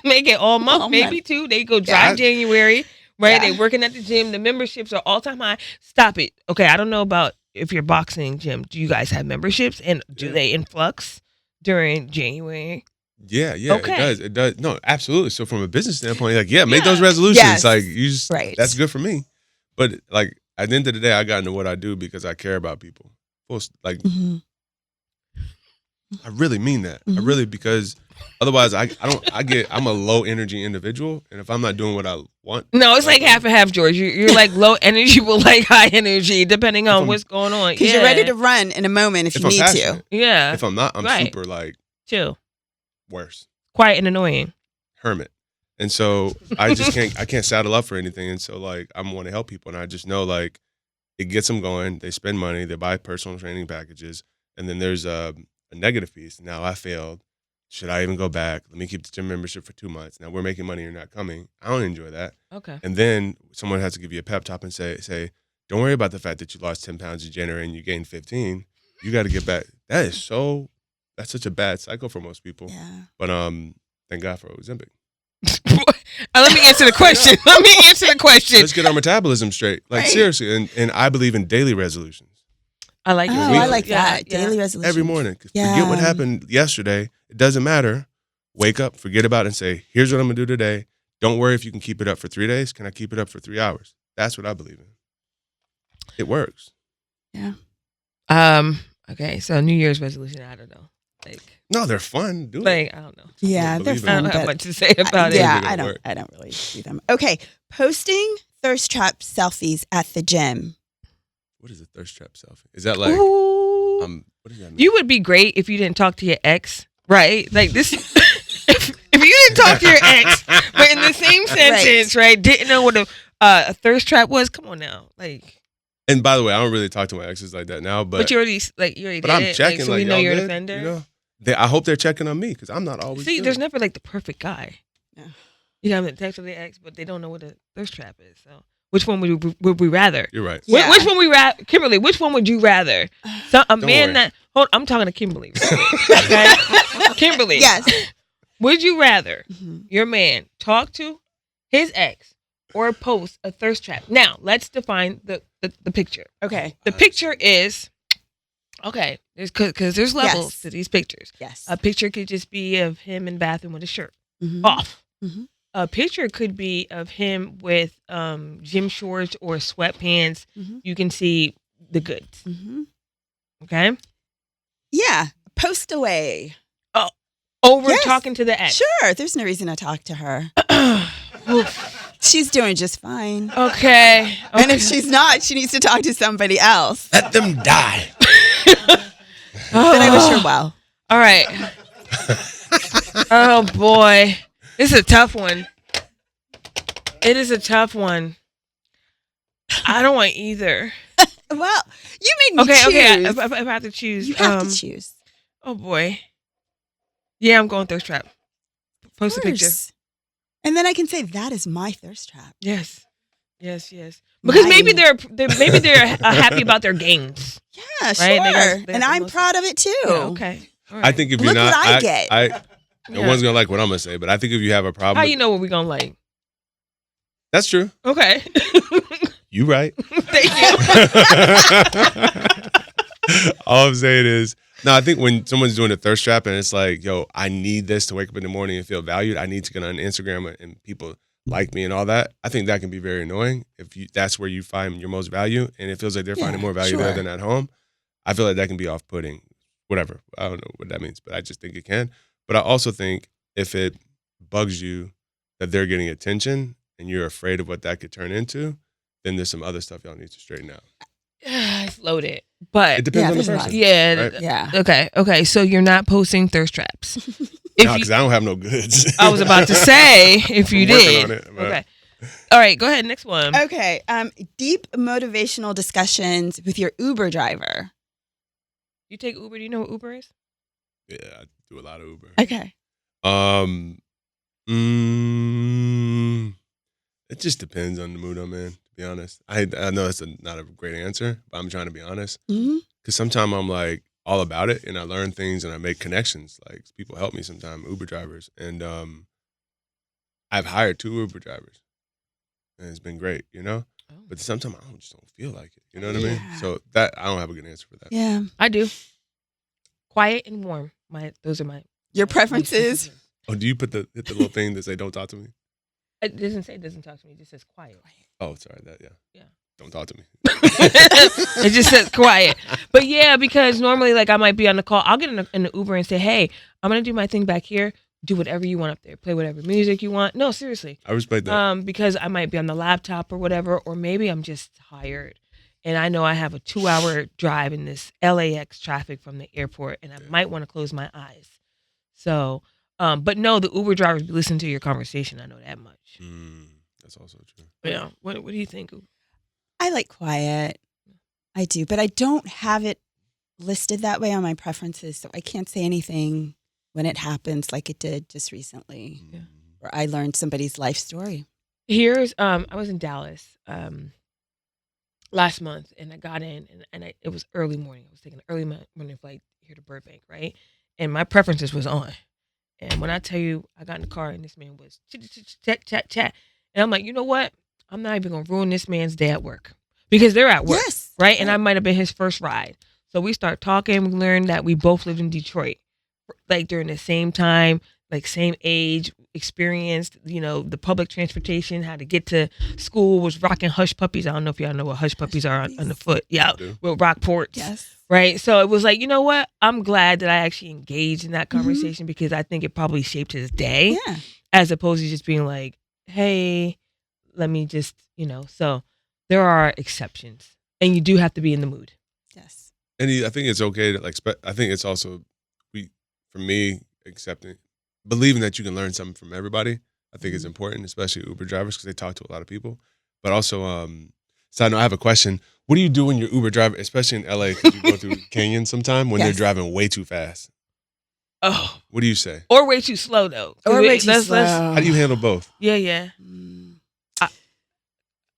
Speaker 1: Make it all month, maybe two. They go drive January, right? They working at the gym. The memberships are all time high. Stop it. Okay, I don't know about if you're boxing gym. Do you guys have memberships and do they influx during January?
Speaker 3: Yeah, okay. It does. No, absolutely. So from a business standpoint, like, make those resolutions. Yes. Like, you just, that's good for me. But like, at the end of the day, I got into what I do because I care about people. Like, I really mean that. I
Speaker 2: Mhm.
Speaker 3: really, because otherwise I'm a low energy individual, and if I'm not doing what I want.
Speaker 1: No, it's like half and half, George. You're like low energy but like high energy, depending on what's going on.
Speaker 2: Because you're ready to run in a moment if you
Speaker 3: I'm
Speaker 2: need
Speaker 3: passionate.
Speaker 2: to.
Speaker 1: Yeah.
Speaker 3: If I'm not, I'm
Speaker 1: Right.
Speaker 3: super like
Speaker 1: Chill.
Speaker 3: worse.
Speaker 1: Quiet and annoying.
Speaker 3: Hermit. And so I can't saddle up for anything. And so like I want to help people, and I just know like it gets them going. They spend money, they buy personal training packages, and then there's a negative piece. Now I failed. Should I even go back? Let me keep the gym membership for 2 months. Now we're making money, you're not coming. I don't enjoy that.
Speaker 1: Okay.
Speaker 3: And then someone has to give you a pep talk and say, don't worry about the fact that you lost 10 pounds in January and you gained 15. You got to get back. That's such a bad cycle for most people.
Speaker 2: Yeah.
Speaker 3: But thank God for Ozempic.
Speaker 1: Let me answer the question.
Speaker 3: Let's get our metabolism straight. Like
Speaker 2: Right.
Speaker 3: seriously. And I believe in daily resolutions.
Speaker 1: I like
Speaker 2: Oh,
Speaker 1: it.
Speaker 2: I like
Speaker 1: Yeah,
Speaker 2: that.
Speaker 1: yeah.
Speaker 2: Daily resolution.
Speaker 3: Every morning.
Speaker 2: Yeah.
Speaker 3: Forget what happened yesterday. It doesn't matter. Wake up, forget about it, and say, here's what I'm going to do today. Don't worry if you can keep it up for 3 days. Can I keep it up for 3 hours? That's what I believe in. It works.
Speaker 2: Yeah.
Speaker 1: Okay, so New Year's resolution, I don't know.
Speaker 3: No, they're fun. Do it.
Speaker 1: Like, I don't know.
Speaker 2: Yeah,
Speaker 3: Don't
Speaker 2: they're
Speaker 3: believe it.
Speaker 1: I
Speaker 2: fun.
Speaker 1: don't have
Speaker 2: but
Speaker 1: much to say about it.
Speaker 2: yeah,
Speaker 3: Maybe it'll work.
Speaker 2: I don't really do them. Okay, posting thirst trap selfies at the gym.
Speaker 3: What is a thirst trap selfie? Is that like,
Speaker 1: Ooh.
Speaker 3: what does that mean?
Speaker 1: You would be great if you didn't talk to your ex, right? Like this. if you didn't talk to your ex, but in the same sentence, right? Didn't know what a thirst trap was. Come on now, like.
Speaker 3: And by the way, I don't really talk to my exes like that now, but
Speaker 1: But you already did
Speaker 3: I'm
Speaker 1: it.
Speaker 3: checking.
Speaker 1: So
Speaker 3: Like,
Speaker 1: we know
Speaker 3: y'all
Speaker 1: you're an
Speaker 3: good?
Speaker 1: offender.
Speaker 3: You know? I hope they're checking on me because I'm not always.
Speaker 1: See,
Speaker 3: good.
Speaker 1: there's never like the perfect guy.
Speaker 2: Yeah.
Speaker 1: You have the text with their ex, but they don't know what a thirst trap is. So, which one would we rather?
Speaker 3: You're right.
Speaker 2: Yeah.
Speaker 1: Which one Kimberly? Which one would you rather? So a man
Speaker 3: worry.
Speaker 1: that I'm talking to Kimberly. Okay, Kimberly.
Speaker 2: Yes.
Speaker 1: Would you rather
Speaker 2: Mhm.
Speaker 1: your man talk to his ex or post a thirst trap? Now let's define the picture.
Speaker 2: Okay.
Speaker 1: The picture is okay. Because there's levels
Speaker 2: Yes.
Speaker 1: to these pictures.
Speaker 2: Yes.
Speaker 1: A picture could just be of him in the bathroom with a shirt
Speaker 2: Mhm.
Speaker 1: off.
Speaker 2: Mhm.
Speaker 1: A picture could be of him with gym shorts or sweatpants.
Speaker 2: Mhm.
Speaker 1: You can see the goods.
Speaker 2: Mhm.
Speaker 1: Okay.
Speaker 2: Yeah. Post away.
Speaker 1: Over
Speaker 2: Yes.
Speaker 1: talking to the ex.
Speaker 2: Sure. There's no reason to talk to her. She's doing just fine.
Speaker 1: Okay.
Speaker 2: And if she's not, she needs to talk to somebody else.
Speaker 3: Let them die.
Speaker 2: Then I wish her well.
Speaker 1: All right. Oh boy, this is a tough one. It is a tough one. I don't want either.
Speaker 2: Well, you made me
Speaker 1: Okay.
Speaker 2: choose.
Speaker 1: Okay. If I have to choose,
Speaker 2: You have to choose.
Speaker 1: Oh boy. Yeah, I'm going thirst trap. Post a
Speaker 2: Of
Speaker 1: picture.
Speaker 2: course. And then I can say that is my thirst trap.
Speaker 1: Yes. Because maybe
Speaker 2: Nice.
Speaker 1: they're happy about their gains.
Speaker 2: Yeah, sure.
Speaker 1: Right? They got
Speaker 2: And
Speaker 1: the
Speaker 2: I'm
Speaker 1: most-
Speaker 2: proud of it too.
Speaker 1: Yeah, okay. All right.
Speaker 3: I think if you're
Speaker 2: Look
Speaker 3: not,
Speaker 2: what I get.
Speaker 3: no
Speaker 1: Yeah.
Speaker 3: one's gonna like what I'm gonna say, but I think if you have a problem,
Speaker 1: How
Speaker 3: with-
Speaker 1: you know what we gonna like?
Speaker 3: that's true.
Speaker 1: Okay.
Speaker 3: You right.
Speaker 1: Thank you.
Speaker 3: All I'm saying is, no, I think when someone's doing a thirst trap and it's like, yo, I need this to wake up in the morning and feel valued. I need to get on Instagram and people like me and all that. I think that can be very annoying if that's where you find your most value and it feels like they're finding more value there
Speaker 2: sure.
Speaker 3: than at home. I feel like that can be off-putting. Whatever. I don't know what that means, but I just think it can. But I also think if it bugs you that they're getting attention and you're afraid of what that could turn into, then there's some other stuff y'all need to straighten out.
Speaker 1: It's loaded. But
Speaker 3: It depends on the
Speaker 2: there's a lot.
Speaker 3: person.
Speaker 1: yeah.
Speaker 3: Right?
Speaker 2: Yeah.
Speaker 1: Okay. So you're not posting thirst traps.
Speaker 3: No, because I don't have no goods.
Speaker 1: I was about to say if you
Speaker 3: I'm working
Speaker 1: did.
Speaker 3: on it, but-
Speaker 1: Okay. All right. Go ahead. Next one.
Speaker 2: Okay. Deep motivational discussions with your Uber driver.
Speaker 1: You take Uber. Do you know what Uber is?
Speaker 3: Yeah, I do a lot of Uber.
Speaker 2: Okay.
Speaker 3: It just depends on the mood I'm in, to be honest. I know that's not a great answer, but I'm trying to be honest.
Speaker 2: Mhm.
Speaker 3: Because sometimes I'm like all about it and I learn things and I make connections. Like people help me sometimes, Uber drivers. And I've hired 2 Uber drivers and it's been great, you know?
Speaker 1: Oh.
Speaker 3: But sometimes I just don't feel like it. You know what I mean?
Speaker 2: Yeah.
Speaker 3: So that I don't have a good answer for that.
Speaker 2: Yeah.
Speaker 1: I do. Quiet and warm. Those are my
Speaker 2: Your preferences.
Speaker 3: Oh, do you hit the little thing that say don't talk to me?
Speaker 1: It doesn't say it doesn't talk to me. It just says quiet.
Speaker 3: Oh, sorry, that yeah. don't talk to me.
Speaker 1: It just says quiet. But yeah, because normally like I might be on the call. I'll get in the Uber and say, hey, I'm going to do my thing back here. Do whatever you want up there. Play whatever music you want. No, seriously.
Speaker 3: I respect that.
Speaker 1: Because I might be on the laptop or whatever, or maybe I'm just tired. And I know I have a 2-hour drive in this LAX traffic from the airport, and I might want to close my eyes. So, but no, the Uber drivers listen to your conversation. I know that much.
Speaker 3: That's also true.
Speaker 1: Yeah. What do you think?
Speaker 2: I like quiet. I do, but I don't have it listed that way on my preferences, so I can't say anything when it happens like it did just recently, where I learned somebody's life story.
Speaker 1: Here's I was in Dallas last month, and I got in, and it was early morning. I was taking an early morning flight here to Burbank, right? And my preferences was on. And when I tell you, I got in the car, and this man was chat. And I'm like, you know what? I'm not even going to ruin this man's day at work. Because they're at work,
Speaker 2: Yes,
Speaker 1: right? And I might have been his first ride. So we start talking. We learned that we both lived in Detroit, like during the same time, like same age, experienced, the public transportation, how to get to school, was rocking hush puppies. I don't know if y'all know what hush puppies are on the foot. Yeah, with Rockports.
Speaker 2: Yes.
Speaker 1: Right. So it was like, you know what? I'm glad that I actually engaged in that conversation because I think it probably shaped his day as opposed to just being like, hey, let me just, so there are exceptions and you do have to be in the mood.
Speaker 2: Yes.
Speaker 3: And I think it's okay to I think it's also, for me, believing that you can learn something from everybody, I think is important, especially Uber drivers because they talk to a lot of people. But also, side note, I have a question. What do you do when you're Uber driver, especially in LA, because you go through canyons sometime when they're driving way too fast?
Speaker 1: Oh.
Speaker 3: What do you say?
Speaker 1: Or way too slow, though.
Speaker 2: Or way too slow.
Speaker 3: How do you handle both?
Speaker 1: Yeah.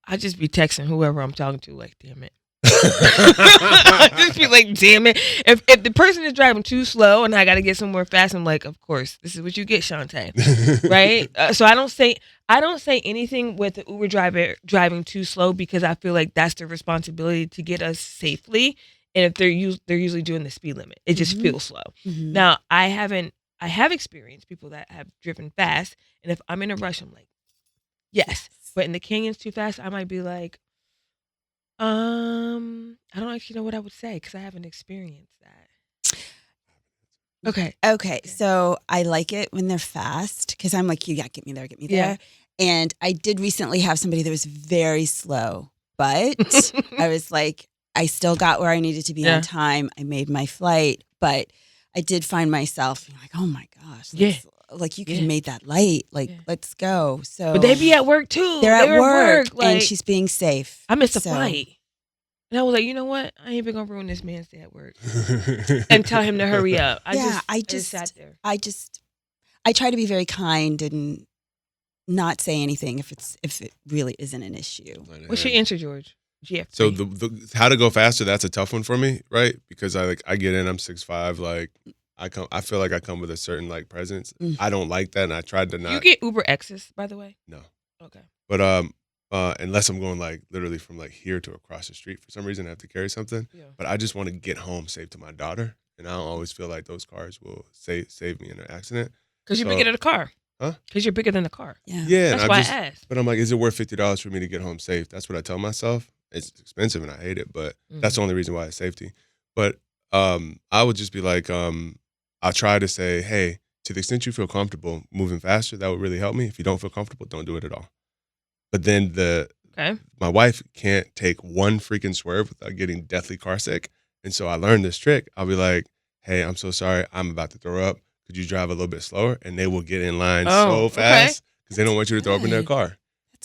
Speaker 1: I just be texting whoever I'm talking to, like, damn it. I just be like, damn it. If the person is driving too slow and I got to get somewhere fast, I'm like, of course, this is what you get, Shontay. Right? So I don't say anything with the Uber driver driving too slow because I feel like that's their responsibility to get us safely. And if they're usually doing the speed limit, it just feels slow. Now I have experienced people that have driven fast, and if I'm in a rush, I'm like, yes. But in the canyons too fast, I might be like, I don't actually know what I would say because I haven't experienced that. Okay.
Speaker 2: So I like it when they're fast because I'm like, get me there.
Speaker 1: Yeah.
Speaker 2: And I did recently have somebody that was very slow, but I was like, I still got where I needed to be on time. I made my flight, but I did find myself like, oh my gosh. Like you could have made that light. Like, let's go. So,
Speaker 1: but they be at work too.
Speaker 2: They're at work
Speaker 1: like,
Speaker 2: and she's being safe.
Speaker 1: I missed a flight. And I was like, you know what? I ain't even gonna ruin this man's day at work and tell him to hurry up. I just sat there.
Speaker 2: I try to be very kind and not say anything if it really isn't an issue.
Speaker 1: What's your answer, George? GF3.
Speaker 3: So the how to go faster, that's a tough one for me, right? Because I get in, I'm 6'5", like I feel like I come with a certain like presence. I don't like that, and I tried to not.
Speaker 1: You get Uber X's, by the way?
Speaker 3: No.
Speaker 1: Okay.
Speaker 3: But unless I'm going like literally from like here to across the street for some reason, I have to carry something. Yeah. But I just want to get home safe to my daughter, and I don't always feel like those cars will save me in an accident.
Speaker 1: Because you're bigger than the car.
Speaker 3: Huh?
Speaker 1: Because you're bigger than the car.
Speaker 3: Yeah.
Speaker 1: That's why I asked.
Speaker 3: But I'm like, is it worth $50 for me to get home safe? That's what I tell myself. It's expensive and I hate it, but that's the only reason why it's safety. But I would just be like, I'll try to say, hey, to the extent you feel comfortable moving faster, that would really help me. If you don't feel comfortable, don't do it at all. But then my wife can't take one freaking swerve without getting deathly car sick. And so I learned this trick. I'll be like, hey, I'm so sorry. I'm about to throw up. Could you drive a little bit slower? And they will get in line so fast because they don't want you to throw up in their car.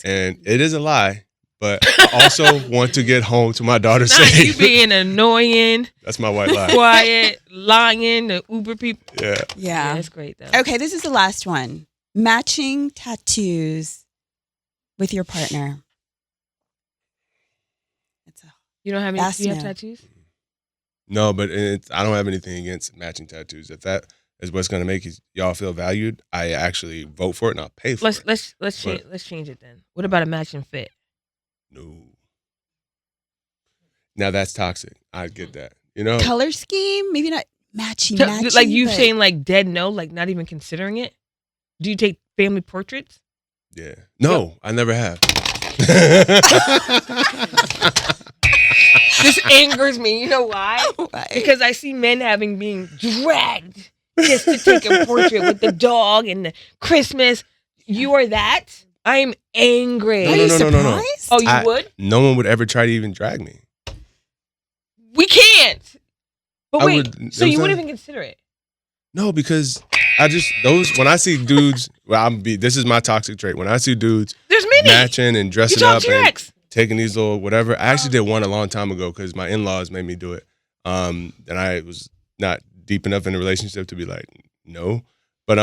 Speaker 3: And it is a lie. But I also want to get home to my daughter safe.
Speaker 1: You being annoying.
Speaker 3: That's my white lie.
Speaker 1: Quiet, lying, the Uber people.
Speaker 2: Yeah.
Speaker 1: That's great, though.
Speaker 2: Okay, this is the last one. Matching tattoos with your partner.
Speaker 1: You don't have any? Do you have tattoos?
Speaker 3: No, but I don't have anything against matching tattoos. If that is what's going to make y'all feel valued, I actually vote for it and I'll pay for it.
Speaker 1: Let's change it then. What about a matching fit?
Speaker 3: No. Now that's toxic. I get that.
Speaker 2: Color scheme, maybe not matching.
Speaker 1: Like you saying like dead no, like not even considering it. Do you take family portraits?
Speaker 3: Yeah. No, I never have.
Speaker 1: This angers me. You know why?
Speaker 2: Why?
Speaker 1: Because I see men being dragged just to take a portrait with the dog and the Christmas. You are that? I am angry.
Speaker 3: No,
Speaker 2: Are
Speaker 3: no,
Speaker 2: you
Speaker 3: no, no, no, no.
Speaker 2: surprised?
Speaker 1: Oh, you would?
Speaker 3: No one would ever try to even drag me.
Speaker 1: We can't. But
Speaker 3: I
Speaker 1: wait,
Speaker 3: would-
Speaker 1: so you
Speaker 3: I'm
Speaker 1: wouldn't
Speaker 3: saying-
Speaker 1: even consider it?
Speaker 3: No, because when I see dudes, this is my toxic trait. When I see dudes
Speaker 1: There's many.
Speaker 3: matching and
Speaker 1: You
Speaker 3: dressing
Speaker 1: talk
Speaker 3: up
Speaker 1: to your
Speaker 3: and
Speaker 1: ex.
Speaker 3: taking these little whatever. I actually did one a long time ago because my in-laws made me do it. And I was not deep enough in the relationship to be like, no. But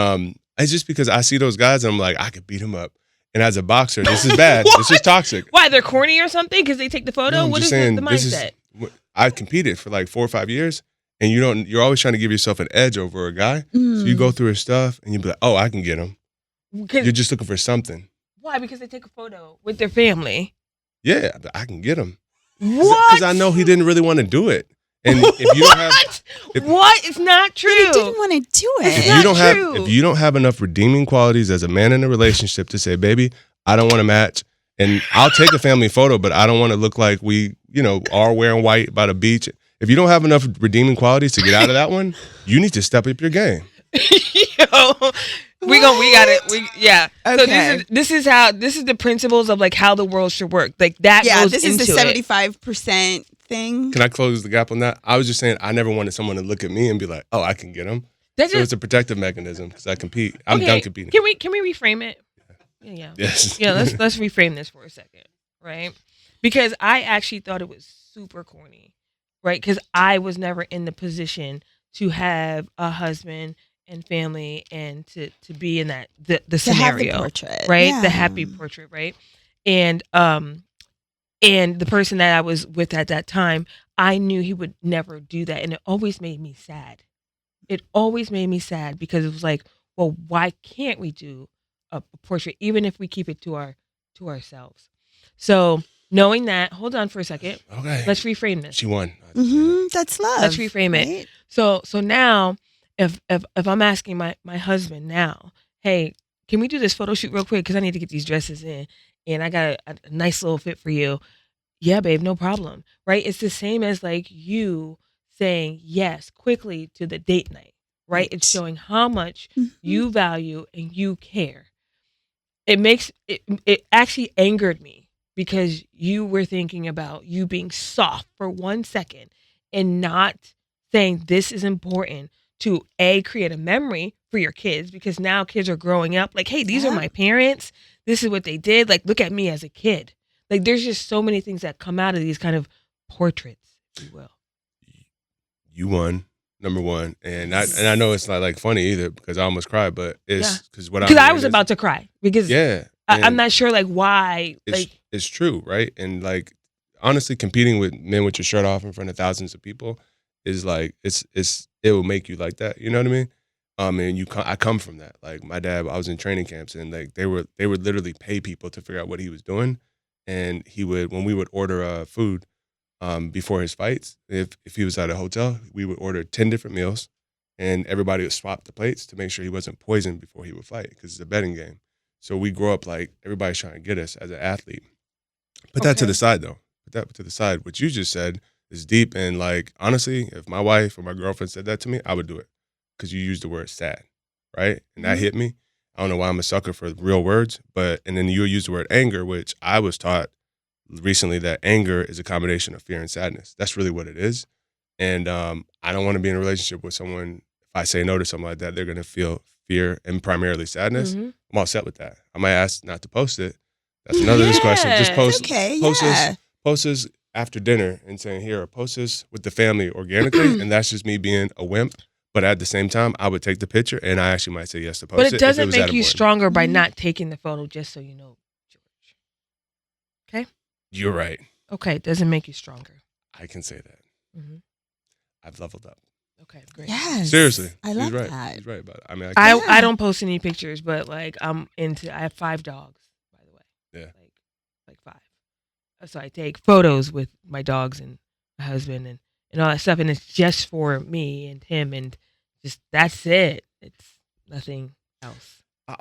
Speaker 3: it's just because I see those guys and I'm like, I could beat him up. And as a boxer, this is bad. This is toxic.
Speaker 1: Why, they're corny or something? Because they take the photo?
Speaker 3: No, I'm
Speaker 1: What
Speaker 3: just
Speaker 1: is
Speaker 3: saying,
Speaker 1: the
Speaker 3: this
Speaker 1: mindset?
Speaker 3: I competed for like 4 or 5 years, and you're always trying to give yourself an edge over a guy. So you go through his stuff, and you be like, oh, I can get him. You're just looking for something.
Speaker 1: Why? Because they take a photo with their family.
Speaker 3: Yeah, but I can get him.
Speaker 1: What?
Speaker 3: Because I know he didn't really want to do it. And if you don't have,
Speaker 1: What? It's not true.
Speaker 2: He didn't want to do
Speaker 1: It's
Speaker 2: it.
Speaker 1: not true.
Speaker 3: if you don't have enough redeeming qualities as a man in a relationship to say, baby, I don't want to match, and I'll take a family photo, but I don't want to look like we, are wearing white by the beach. If you don't have enough redeeming qualities to get out of that one, you need to step up your game.
Speaker 1: Yo, we got it. Yeah.
Speaker 2: Okay.
Speaker 1: So this is the principles of like how the world should work. Like that
Speaker 2: Yeah,
Speaker 1: goes
Speaker 2: this is
Speaker 1: into
Speaker 2: the
Speaker 1: it.
Speaker 2: 75% thing.
Speaker 3: Can I close the gap on that? I was just saying I never wanted someone to look at me and be like, oh, I can get him.
Speaker 1: That's
Speaker 3: So
Speaker 1: just,
Speaker 3: it's a protective mechanism because I compete. I'm
Speaker 1: okay,
Speaker 3: done competing.
Speaker 1: Can we reframe it? Yeah.
Speaker 3: Yes.
Speaker 1: Yeah, let's reframe this for a second, right? Because I actually thought it was super corny, right? Because I was never in the position to have a husband and family and to be in that the
Speaker 2: To have the
Speaker 1: scenario,
Speaker 2: portrait.
Speaker 1: right?
Speaker 2: Yeah.
Speaker 1: The happy portrait, right? And the person that I was with at that time, I knew he would never do that, and it always made me sad. It always made me sad because it was like, well, why can't we do a portrait, even if we keep it to ourselves? So knowing that, hold on for a second.
Speaker 3: Okay.
Speaker 1: Let's reframe this.
Speaker 3: She won.
Speaker 2: That's love.
Speaker 1: Let's reframe it.
Speaker 2: right?
Speaker 1: So now, if I'm asking my husband now, hey, can we do this photo shoot real quick because I need to get these dresses in, and I got a nice little fit for you. Yeah, babe, no problem. Right? It's the same as like you saying yes quickly to the date night. Right? It's showing how much you value and you care. It actually angered me because you were thinking about you being soft for 1 second and not saying this is important to create a memory for your kids, because now kids are growing up like, hey, these are my parents. This is what they did. Like, look at me as a kid. Like, there's just so many things that come out of these kind of portraits, if you will.
Speaker 3: You won, number one, and I know it's not like funny either because I almost cried, but it's because
Speaker 1: I was about to cry because I'm
Speaker 3: and
Speaker 1: not sure like why.
Speaker 3: it's true, right? And like honestly, competing with men with your shirt off in front of thousands of people is like it will make you like that. You know what I mean? And I come from that. Like my dad, I was in training camps, and like they would literally pay people to figure out what he was doing, and when we would order food. Before his fights, if he was at a hotel, we would order 10 different meals, and everybody would swap the plates to make sure he wasn't poisoned before he would fight, because it's a betting game. So we grow up like everybody's trying to get us as an athlete. Put that to the side, though. Put that to the side. What you just said is deep, and like honestly, if my wife or my girlfriend said that to me, I would do it, because you used the word sad, right? And that hit me. I don't know why I'm a sucker for real words, and then you use the word anger, which I was taught recently that anger is a combination of fear and sadness. That's really what it is. And I don't want to be in a relationship with someone, if I say no to something like that, they're going to feel fear and primarily sadness. I'm all set with that. I might ask not to post it. That's another discussion. Just post this after dinner and saying, here, post this with the family organically. And that's just me being a wimp. But at the same time, I would take the picture, and I actually might say yes to post it.
Speaker 1: But it doesn't make you
Speaker 3: important.
Speaker 1: stronger by not taking the photo, just so you know, George. Okay?
Speaker 3: You're right.
Speaker 1: Okay, it doesn't make you stronger.
Speaker 3: I can say that. I've leveled up.
Speaker 1: Okay, great.
Speaker 2: Yes.
Speaker 3: Seriously.
Speaker 2: I love
Speaker 3: right.
Speaker 2: that.
Speaker 3: He's right about it. I mean,
Speaker 1: I don't post any pictures, but like I have 5 dogs, by the way.
Speaker 3: Yeah.
Speaker 1: Like 5. So I take photos with my dogs and my husband and all that stuff, and it's just for me and him, and just that's it. It's nothing else.
Speaker 3: I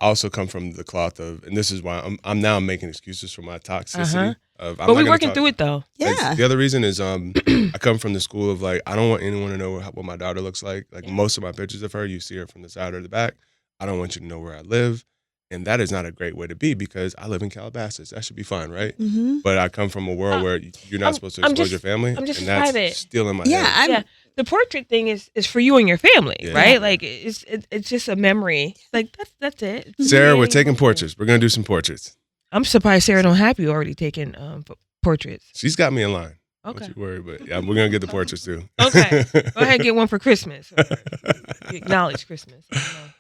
Speaker 3: also come from the cloth of, and this is why I'm now making excuses for my toxicity. Of, I'm
Speaker 1: But
Speaker 3: not
Speaker 1: we're
Speaker 3: gonna
Speaker 1: working
Speaker 3: talk-
Speaker 1: through it though.
Speaker 2: Yeah.
Speaker 3: The other reason is I come from the school of like I don't want anyone to know what my daughter looks like. Like most of my pictures of her, you see her from the side or the back. I don't want you to know where I live, and that is not a great way to be because I live in Calabasas. That should be fine, right?
Speaker 2: Mm-hmm.
Speaker 3: But I come from a world where you're not supposed to
Speaker 1: I'm
Speaker 3: expose
Speaker 1: just-
Speaker 3: your family,
Speaker 1: I'm just
Speaker 3: and that's
Speaker 1: private.
Speaker 3: still in my
Speaker 2: Yeah,
Speaker 3: head.
Speaker 1: Yeah, the portrait thing is for you and your family,
Speaker 3: Yeah.
Speaker 1: right?
Speaker 3: Yeah.
Speaker 1: Like it's just a memory. Like that's it. It's
Speaker 3: Sarah, we're
Speaker 1: creating
Speaker 3: taking
Speaker 1: emotion.
Speaker 3: portraits. We're gonna do some portraits.
Speaker 1: I'm surprised Sarah don't have you already taken portraits.
Speaker 3: She's got me in line.
Speaker 1: Okay.
Speaker 3: Don't you worry, but yeah, we're gonna get the portraits too.
Speaker 1: Okay. Go ahead and get one for Christmas. You acknowledge Christmas. I don't know.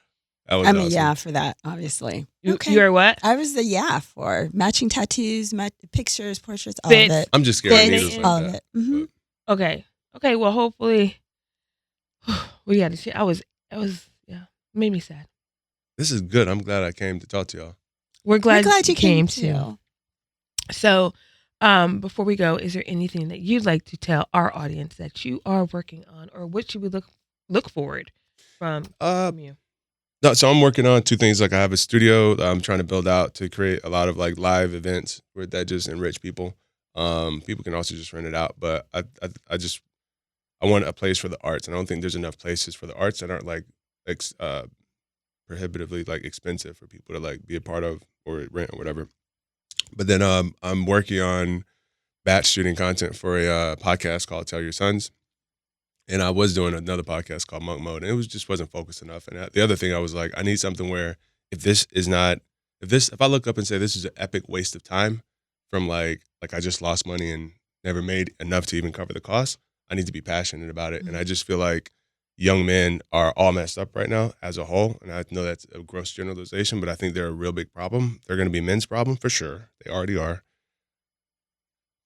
Speaker 3: That was
Speaker 2: I'm a
Speaker 3: awesome.
Speaker 2: yeah for that, obviously.
Speaker 1: You're what?
Speaker 2: I was the yeah for matching tattoos, pictures, portraits, all
Speaker 1: Fits.
Speaker 2: of it.
Speaker 3: I'm just scared of
Speaker 2: Fits,
Speaker 3: needles like
Speaker 2: all
Speaker 3: that.
Speaker 2: of it. Mm-hmm.
Speaker 1: Okay. Okay. Well, hopefully, we got to see. I was yeah. Made me sad.
Speaker 3: This is good. I'm glad I came to talk to y'all.
Speaker 1: We're glad
Speaker 2: you
Speaker 1: came
Speaker 2: too.
Speaker 1: to. So, before we go, is there anything that you'd like to tell our audience that you are working on, or what should we look forward from you?
Speaker 3: No, so I'm working on two things. Like I have a studio that I'm trying to build out to create a lot of like live events where that just enrich people. People can also just rent it out, but I want a place for the arts, and I don't think there's enough places for the arts that aren't like prohibitively like expensive for people to like be a part of or rent or whatever. But then I'm working on batch shooting content for a podcast called Tell Your Sons. And I was doing another podcast called Monk Mode, and it wasn't focused enough. And the other thing I was like, I need something where if I look up and say this is an epic waste of time from like I just lost money and never made enough to even cover the cost, I need to be passionate about it. Mm-hmm. And I just feel like young men are all messed up right now as a whole. And I know that's a gross generalization, but I think they're a real big problem. They're going to be men's problem for sure. They already are.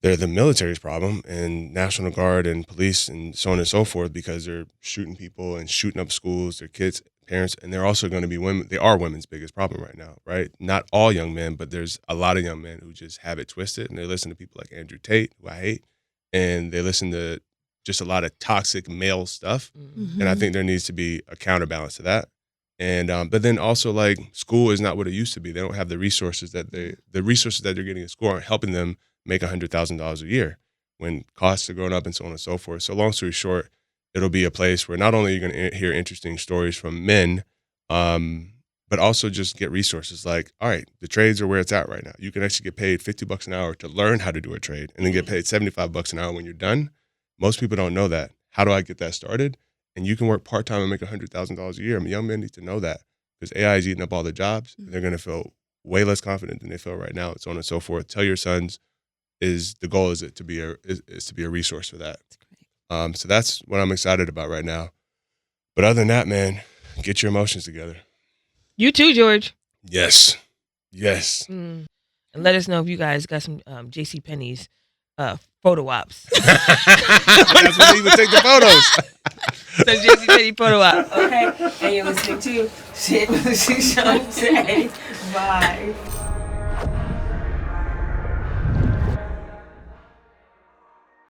Speaker 3: They're the military's problem and National Guard and police and so on and so forth because they're shooting people and shooting up schools, their kids, parents, and they're also going to be women. They are women's biggest problem right now, right? Not all young men, but there's a lot of young men who just have it twisted and they listen to people like Andrew Tate, who I hate, and they listen to just a lot of toxic male stuff. Mm-hmm. And I think there needs to be a counterbalance to that. And but then also like school is not what it used to be. They don't have the resources that they're getting at school aren't helping them make $100,000 a year when costs are going up and so on and so forth. So long story short, it'll be a place where not only are you going to hear interesting stories from men, but also just get resources like, all right, the trades are where it's at right now. You can actually get paid $50 an hour to learn how to do a trade and then get paid $75 an hour when you're done. Most people don't know that. How do I get that started? And you can work part-time and make $100,000 a year. I mean, young men need to know that because AI is eating up all the jobs. And they're going to feel way less confident than they feel right now, and so on and so forth. Tell Your Sons the goal is to be a resource for that. So that's what I'm excited about right now. But other than that, man, get your emotions together. You too, George. Yes. And let us know if you guys got some JCPenney's photo ops. That's when he would take the photos. So JCPenney photo op. Okay. And you're listening to Shamelessly Shontay. Bye.